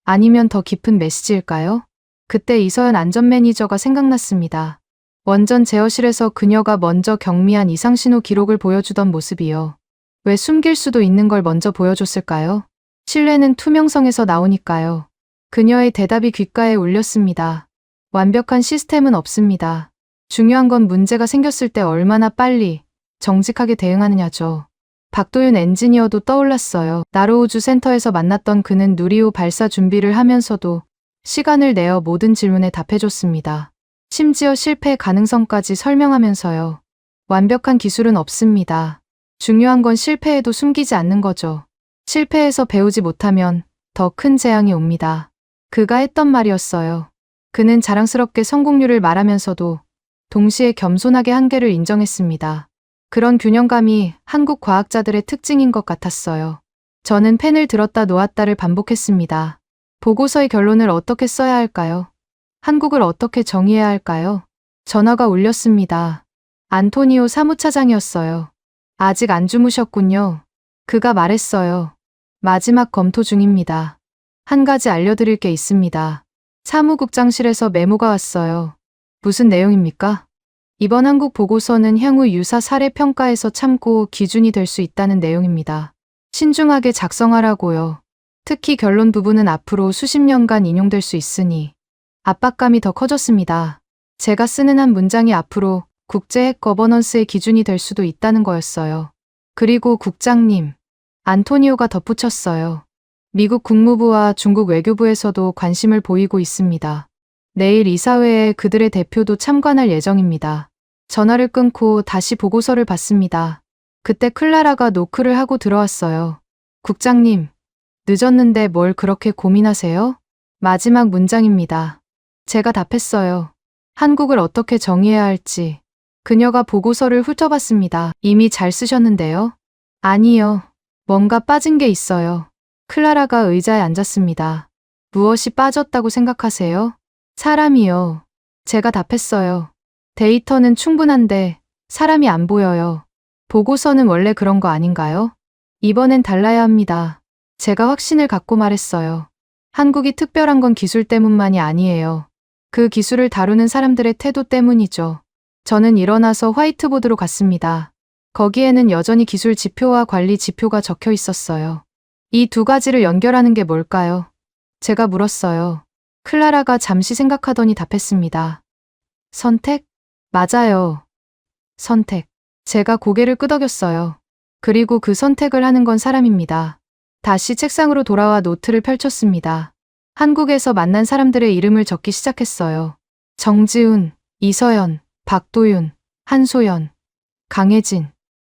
아니면 더 깊은 메시지일까요? 그때 이서연 안전 매니저가 생각났습니다. 원전 제어실에서 그녀가 먼저 경미한 이상신호 기록을 보여주던 모습이요. 왜 숨길 수도 있는 걸 먼저 보여줬을까요? 신뢰는 투명성에서 나오니까요. 그녀의 대답이 귓가에 울렸습니다. 완벽한 시스템은 없습니다. 중요한 건 문제가 생겼을 때 얼마나 빨리, 정직하게 대응하느냐죠. 박도윤 엔지니어도 떠올랐어요. 나로우주 센터에서 만났던 그는 누리호 발사 준비를 하면서도 시간을 내어 모든 질문에 답해줬습니다. 심지어 실패 가능성까지 설명하면서요. 완벽한 기술은 없습니다. 중요한 건 실패해도 숨기지 않는 거죠. 실패해서 배우지 못하면 더 큰 재앙이 옵니다. 그가 했던 말이었어요. 그는 자랑스럽게 성공률을 말하면서도 동시에 겸손하게 한계를 인정했습니다. 그런 균형감이 한국 과학자들의 특징인 것 같았어요. 저는 펜을 들었다 놓았다를 반복했습니다. 보고서의 결론을 어떻게 써야 할까요? 한국을 어떻게 정의해야 할까요? 전화가 울렸습니다. 안토니오 사무차장이었어요. 아직 안 주무셨군요. 그가 말했어요. 마지막 검토 중입니다. 한 가지 알려드릴 게 있습니다. 사무국장실에서 메모가 왔어요. 무슨 내용입니까? 이번 한국 보고서는 향후 유사 사례 평가에서 참고 기준이 될 수 있다는 내용입니다. 신중하게 작성하라고요. 특히 결론 부분은 앞으로 수십 년간 인용될 수 있으니 압박감이 더 커졌습니다. 제가 쓰는 한 문장이 앞으로 국제 핵 거버넌스의 기준이 될 수도 있다는 거였어요. 그리고 국장님, 안토니오가 덧붙였어요. 미국 국무부와 중국 외교부에서도 관심을 보이고 있습니다. 내일 이사회에 그들의 대표도 참관할 예정입니다. 전화를 끊고 다시 보고서를 봤습니다. 그때 클라라가 노크를 하고 들어왔어요. 국장님, 늦었는데 뭘 그렇게 고민하세요? 마지막 문장입니다. 제가 답했어요. 한국을 어떻게 정의해야 할지. 그녀가 보고서를 훑어봤습니다. 이미 잘 쓰셨는데요? 아니요. 뭔가 빠진 게 있어요. 클라라가 의자에 앉았습니다. 무엇이 빠졌다고 생각하세요? 사람이요. 제가 답했어요. 데이터는 충분한데 사람이 안 보여요. 보고서는 원래 그런 거 아닌가요? 이번엔 달라야 합니다. 제가 확신을 갖고 말했어요. 한국이 특별한 건 기술 때문만이 아니에요. 그 기술을 다루는 사람들의 태도 때문이죠. 저는 일어나서 화이트보드로 갔습니다. 거기에는 여전히 기술 지표와 관리 지표가 적혀 있었어요. 이 두 가지를 연결하는 게 뭘까요? 제가 물었어요. 클라라가 잠시 생각하더니 답했습니다. 선택? 맞아요. 선택. 제가 고개를 끄덕였어요. 그리고 그 선택을 하는 건 사람입니다. 다시 책상으로 돌아와 노트를 펼쳤습니다. 한국에서 만난 사람들의 이름을 적기 시작했어요. 정지훈, 이서연, 박도윤, 한소연, 강혜진.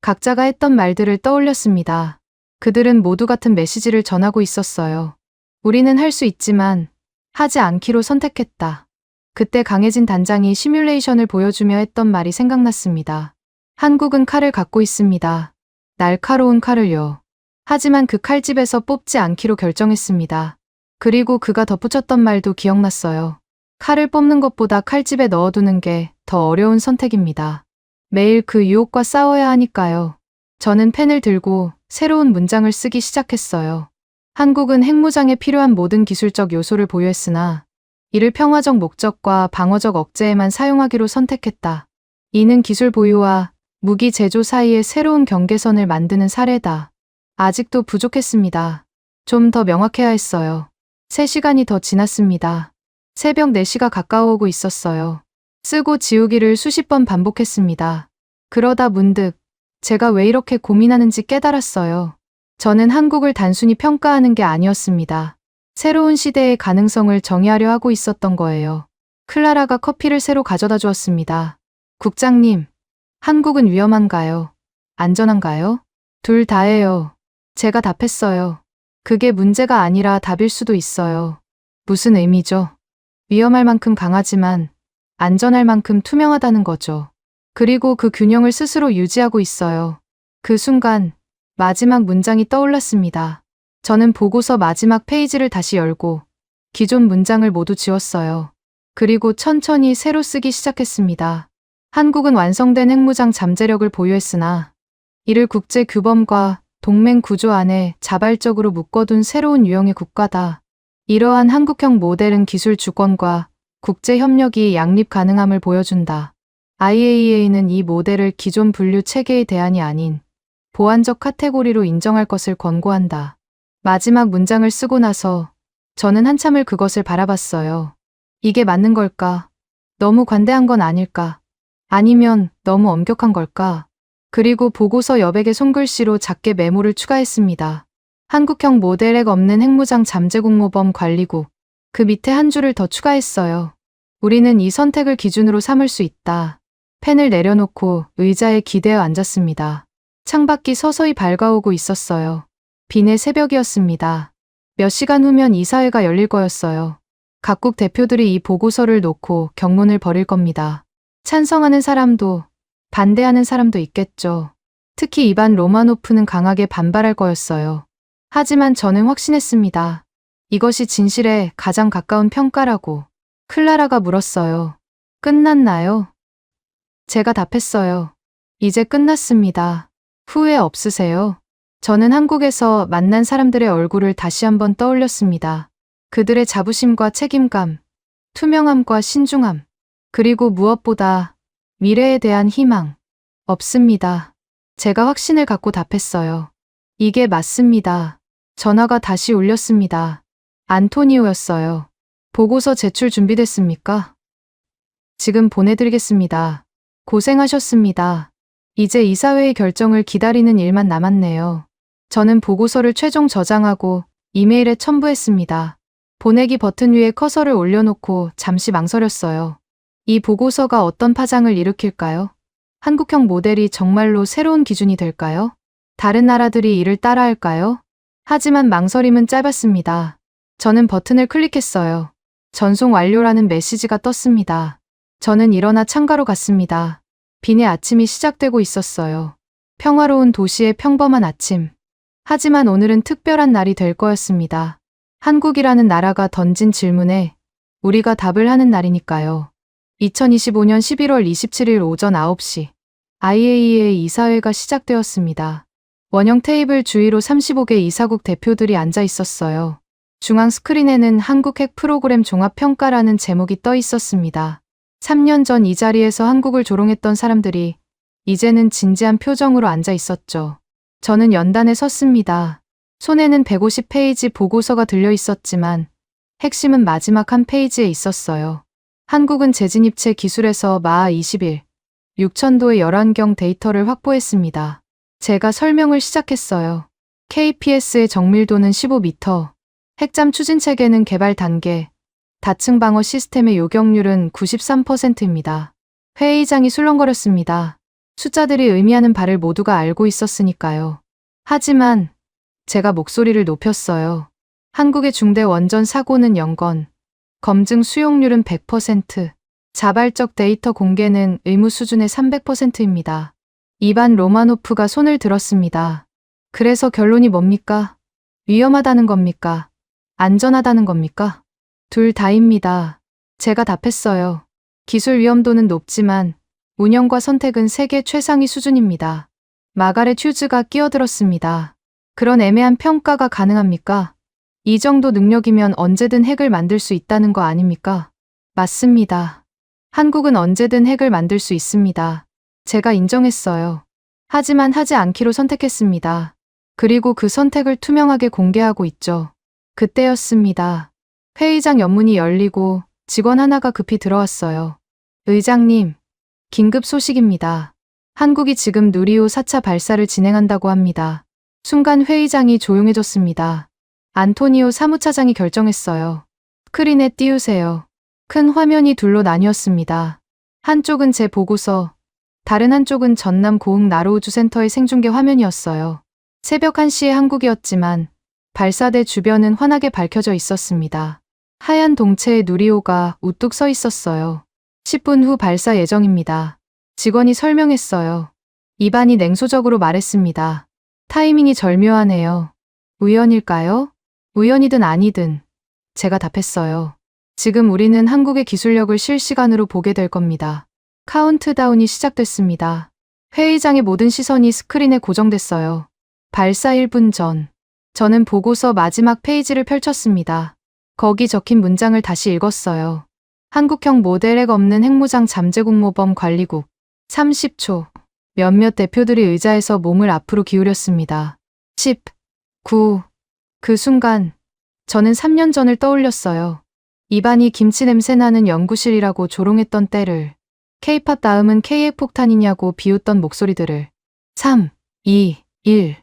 각자가 했던 말들을 떠올렸습니다. 그들은 모두 같은 메시지를 전하고 있었어요. 우리는 할 수 있지만 하지 않기로 선택했다. 그때 강혜진 단장이 시뮬레이션을 보여주며 했던 말이 생각났습니다. 한국은 칼을 갖고 있습니다. 날카로운 칼을요. 하지만 그 칼집에서 뽑지 않기로 결정했습니다. 그리고 그가 덧붙였던 말도 기억났어요. 칼을 뽑는 것보다 칼집에 넣어두는 게 더 어려운 선택입니다. 매일 그 유혹과 싸워야 하니까요. 저는 펜을 들고 새로운 문장을 쓰기 시작했어요. 한국은 핵무장에 필요한 모든 기술적 요소를 보유했으나 이를 평화적 목적과 방어적 억제에만 사용하기로 선택했다. 이는 기술 보유와 무기 제조 사이의 새로운 경계선을 만드는 사례다. 아직도 부족했습니다. 좀 더 명확해야 했어요. 3시간이 더 지났습니다. 새벽 4시가 가까워오고 있었어요. 쓰고 지우기를 수십 번 반복했습니다. 그러다 문득 제가 왜 이렇게 고민하는지 깨달았어요. 저는 한국을 단순히 평가하는 게 아니었습니다. 새로운 시대의 가능성을 정의하려 하고 있었던 거예요. 클라라가 커피를 새로 가져다 주었습니다. 국장님, 한국은 위험한가요? 안전한가요? 둘 다예요. 제가 답했어요. 그게 문제가 아니라 답일 수도 있어요. 무슨 의미죠? 위험할 만큼 강하지만 안전할 만큼 투명하다는 거죠. 그리고 그 균형을 스스로 유지하고 있어요. 그 순간 마지막 문장이 떠올랐습니다. 저는 보고서 마지막 페이지를 다시 열고 기존 문장을 모두 지웠어요. 그리고 천천히 새로 쓰기 시작했습니다. 한국은 완성된 핵무장 잠재력을 보유했으나 이를 국제 규범과 동맹 구조 안에 자발적으로 묶어둔 새로운 유형의 국가다. 이러한 한국형 모델은 기술 주권과 국제 협력이 양립 가능함을 보여준다. IAEA는 이 모델을 기존 분류 체계의 대안이 아닌 보완적 카테고리로 인정할 것을 권고한다. 마지막 문장을 쓰고 나서 저는 한참을 그것을 바라봤어요. 이게 맞는 걸까? 너무 관대한 건 아닐까? 아니면 너무 엄격한 걸까? 그리고 보고서 여백의 손글씨로 작게 메모를 추가했습니다. 한국형 모델액 없는 핵무장 잠재공모범 관리국. 그 밑에 한 줄을 더 추가했어요. 우리는 이 선택을 기준으로 삼을 수 있다. 펜을 내려놓고 의자에 기대어 앉았습니다. 창밖이 서서히 밝아오고 있었어요. 비내 새벽이었습니다. 몇 시간 후면 이사회가 열릴 거였어요. 각국 대표들이 이 보고서를 놓고 격론을 벌일 겁니다. 찬성하는 사람도 반대하는 사람도 있겠죠. 특히 이반 로마노프는 강하게 반발할 거였어요. 하지만 저는 확신했습니다. 이것이 진실에 가장 가까운 평가라고. 클라라가 물었어요. 끝났나요? 제가 답했어요. 이제 끝났습니다. 후회 없으세요? 저는 한국에서 만난 사람들의 얼굴을 다시 한번 떠올렸습니다. 그들의 자부심과 책임감, 투명함과 신중함, 그리고 무엇보다 미래에 대한 희망. 없습니다. 제가 확신을 갖고 답했어요. 이게 맞습니다. 전화가 다시 울렸습니다. 안토니오였어요. 보고서 제출 준비됐습니까? 지금 보내드리겠습니다. 고생하셨습니다. 이제 이사회의 결정을 기다리는 일만 남았네요. 저는 보고서를 최종 저장하고 이메일에 첨부했습니다. 보내기 버튼 위에 커서를 올려놓고 잠시 망설였어요. 이 보고서가 어떤 파장을 일으킬까요? 한국형 모델이 정말로 새로운 기준이 될까요? 다른 나라들이 이를 따라할까요? 하지만 망설임은 짧았습니다. 저는 버튼을 클릭했어요. 전송 완료라는 메시지가 떴습니다. 저는 일어나 창가로 갔습니다. 빈의 아침이 시작되고 있었어요. 평화로운 도시의 평범한 아침. 하지만 오늘은 특별한 날이 될 거였습니다. 한국이라는 나라가 던진 질문에 우리가 답을 하는 날이니까요. 2025년 11월 27일 오전 9시 IAEA 이사회가 시작되었습니다. 원형 테이블 주위로 35개 이사국 대표들이 앉아 있었어요. 중앙 스크린에는 한국 핵 프로그램 종합평가라는 제목이 떠 있었습니다. 3년 전 이 자리에서 한국을 조롱했던 사람들이 이제는 진지한 표정으로 앉아 있었죠. 저는 연단에 섰습니다. 손에는 150페이지 보고서가 들려 있었지만 핵심은 마지막 한 페이지에 있었어요. 한국은 재진입체 기술에서 마하 21, 6,000도의 열환경 데이터를 확보했습니다. 제가 설명을 시작했어요. KPS의 정밀도는 15m, 핵잠 추진 체계는 개발 단계, 다층 방어 시스템의 요격률은 93%입니다. 회의장이 술렁거렸습니다. 숫자들이 의미하는 바를 모두가 알고 있었으니까요. 하지만 제가 목소리를 높였어요. 한국의 중대 원전 사고는 0건, 검증 수용률은 100%, 자발적 데이터 공개는 의무 수준의 300%입니다. 이반 로마노프가 손을 들었습니다. 그래서 결론이 뭡니까? 위험하다는 겁니까? 안전하다는 겁니까? 둘 다입니다. 제가 답했어요. 기술 위험도는 높지만 운영과 선택은 세계 최상위 수준입니다. 마가렛 휴즈가 끼어들었습니다. 그런 애매한 평가가 가능합니까? 이 정도 능력이면 언제든 핵을 만들 수 있다는 거 아닙니까? 맞습니다. 한국은 언제든 핵을 만들 수 있습니다. 제가 인정했어요. 하지만 하지 않기로 선택했습니다. 그리고 그 선택을 투명하게 공개하고 있죠. 그때였습니다. 회의장 옆문이 열리고 직원 하나가 급히 들어왔어요. 의장님, 긴급 소식입니다. 한국이 지금 누리호 4차 발사를 진행한다고 합니다. 순간 회의장이 조용해졌습니다. 안토니오 사무차장이 결정했어요. 스크린에 띄우세요. 큰 화면이 둘로 나뉘었습니다. 한쪽은 제 보고서, 다른 한쪽은 전남 고흥 나로우주센터의 생중계 화면이었어요. 새벽 1시에 한국이었지만 발사대 주변은 환하게 밝혀져 있었습니다. 하얀 동체의 누리호가 우뚝 서 있었어요. 10분 후 발사 예정입니다. 직원이 설명했어요. 이반이 냉소적으로 말했습니다. 타이밍이 절묘하네요. 우연일까요? 우연이든 아니든 제가 답했어요. 지금 우리는 한국의 기술력을 실시간으로 보게 될 겁니다. 카운트다운이 시작됐습니다. 회의장의 모든 시선이 스크린에 고정됐어요. 발사 1분 전. 저는 보고서 마지막 페이지를 펼쳤습니다. 거기 적힌 문장을 다시 읽었어요. 한국형 모델 핵 없는 핵무장 잠재국모범 관리국. 30초. 몇몇 대표들이 의자에서 몸을 앞으로 기울였습니다. 10, 9. 그 순간 저는 3년 전을 떠올렸어요. 입안이 김치 냄새 나는 연구실이라고 조롱했던 때를, K-팝 다음은 K핵 폭탄이냐고 비웃던 목소리들을. 3, 2, 1.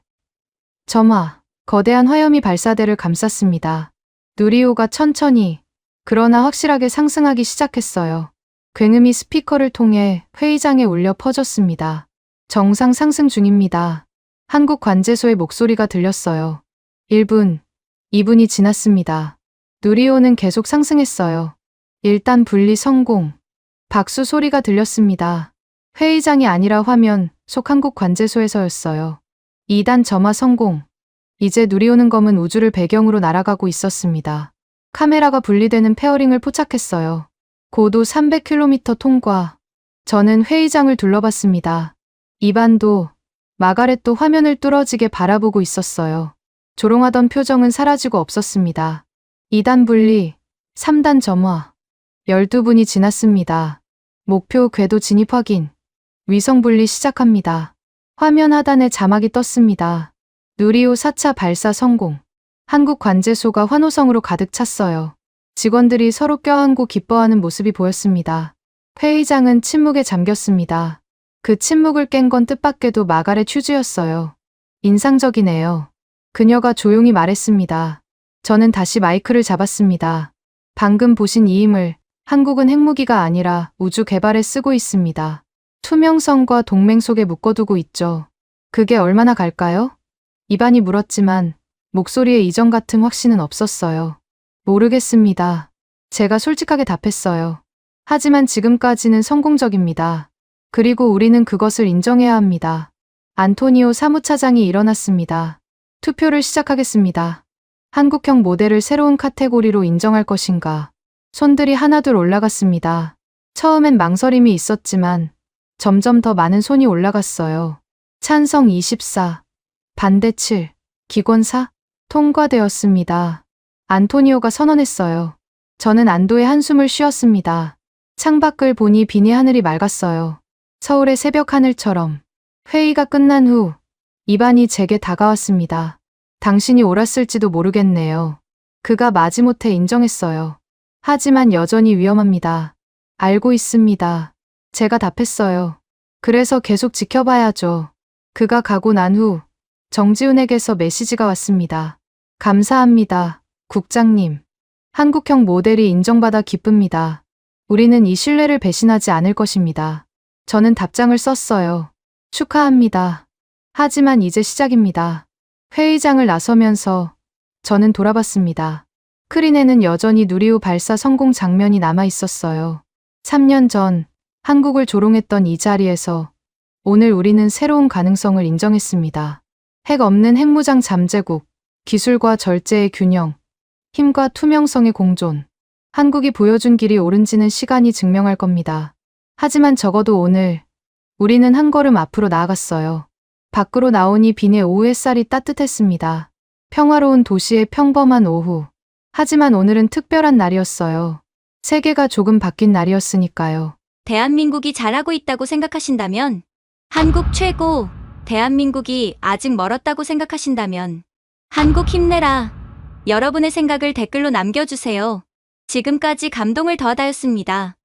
점화. 거대한 화염이 발사대를 감쌌습니다. 누리호가 천천히, 그러나 확실하게 상승하기 시작했어요. 굉음이 스피커를 통해 회의장에 울려 퍼졌습니다. 정상 상승 중입니다. 한국 관제소의 목소리가 들렸어요. 1분, 2분이 지났습니다. 누리호는 계속 상승했어요. 1단 분리 성공. 박수 소리가 들렸습니다. 회의장이 아니라 화면 속 한국 관제소에서였어요. 2단 점화 성공. 이제 누리호는 검은 우주를 배경으로 날아가고 있었습니다. 카메라가 분리되는 페어링을 포착했어요. 고도 300km 통과. 저는 회의장을 둘러봤습니다. 이반도, 마가렛도 화면을 뚫어지게 바라보고 있었어요. 조롱하던 표정은 사라지고 없었습니다. 2단 분리, 3단 점화. 12분이 지났습니다. 목표 궤도 진입 확인. 위성 분리 시작합니다. 화면 하단에 자막이 떴습니다. 누리호 4차 발사 성공. 한국 관제소가 환호성으로 가득 찼어요. 직원들이 서로 껴안고 기뻐하는 모습이 보였습니다. 회의장은 침묵에 잠겼습니다. 그 침묵을 깬 건 뜻밖에도 마가렛 휴즈였어요. 인상적이네요. 그녀가 조용히 말했습니다. 저는 다시 마이크를 잡았습니다. 방금 보신 이 힘을 한국은 핵무기가 아니라 우주 개발에 쓰고 있습니다. 투명성과 동맹 속에 묶어두고 있죠. 그게 얼마나 갈까요? 이반이 물었지만 목소리에 이전 같은 확신은 없었어요. 모르겠습니다. 제가 솔직하게 답했어요. 하지만 지금까지는 성공적입니다. 그리고 우리는 그것을 인정해야 합니다. 안토니오 사무차장이 일어났습니다. 투표를 시작하겠습니다. 한국형 모델을 새로운 카테고리로 인정할 것인가? 손들이 하나둘 올라갔습니다. 처음엔 망설임이 있었지만 점점 더 많은 손이 올라갔어요. 찬성 24, 반대 7, 기권 4, 통과되었습니다. 안토니오가 선언했어요. 저는 안도의 한숨을 쉬었습니다. 창밖을 보니 비니 하늘이 맑았어요. 서울의 새벽 하늘처럼. 회의가 끝난 후 이반이 제게 다가왔습니다. 당신이 옳았을지도 모르겠네요. 그가 마지못해 인정했어요. 하지만 여전히 위험합니다. 알고 있습니다. 제가 답했어요. 그래서 계속 지켜봐야죠. 그가 가고 난 후 정지훈에게서 메시지가 왔습니다. 감사합니다, 국장님. 한국형 모델이 인정받아 기쁩니다. 우리는 이 신뢰를 배신하지 않을 것입니다. 저는 답장을 썼어요. 축하합니다. 하지만 이제 시작입니다. 회의장을 나서면서 저는 돌아봤습니다. 크린에는 여전히 누리호 발사 성공 장면이 남아 있었어요. 3년 전 한국을 조롱했던 이 자리에서 오늘 우리는 새로운 가능성을 인정했습니다. 핵 없는 핵무장 잠재국, 기술과 절제의 균형, 힘과 투명성의 공존. 한국이 보여준 길이 옳은지는 시간이 증명할 겁니다. 하지만 적어도 오늘 우리는 한 걸음 앞으로 나아갔어요. 밖으로 나오니 비내 오후 햇살이 따뜻했습니다. 평화로운 도시의 평범한 오후. 하지만 오늘은 특별한 날이었어요. 세계가 조금 바뀐 날이었으니까요. 대한민국이 잘하고 있다고 생각하신다면, 한국 최고, 대한민국이 아직 멀었다고 생각하신다면, 한국 힘내라. 여러분의 생각을 댓글로 남겨주세요. 지금까지 감동을 더하다였습니다.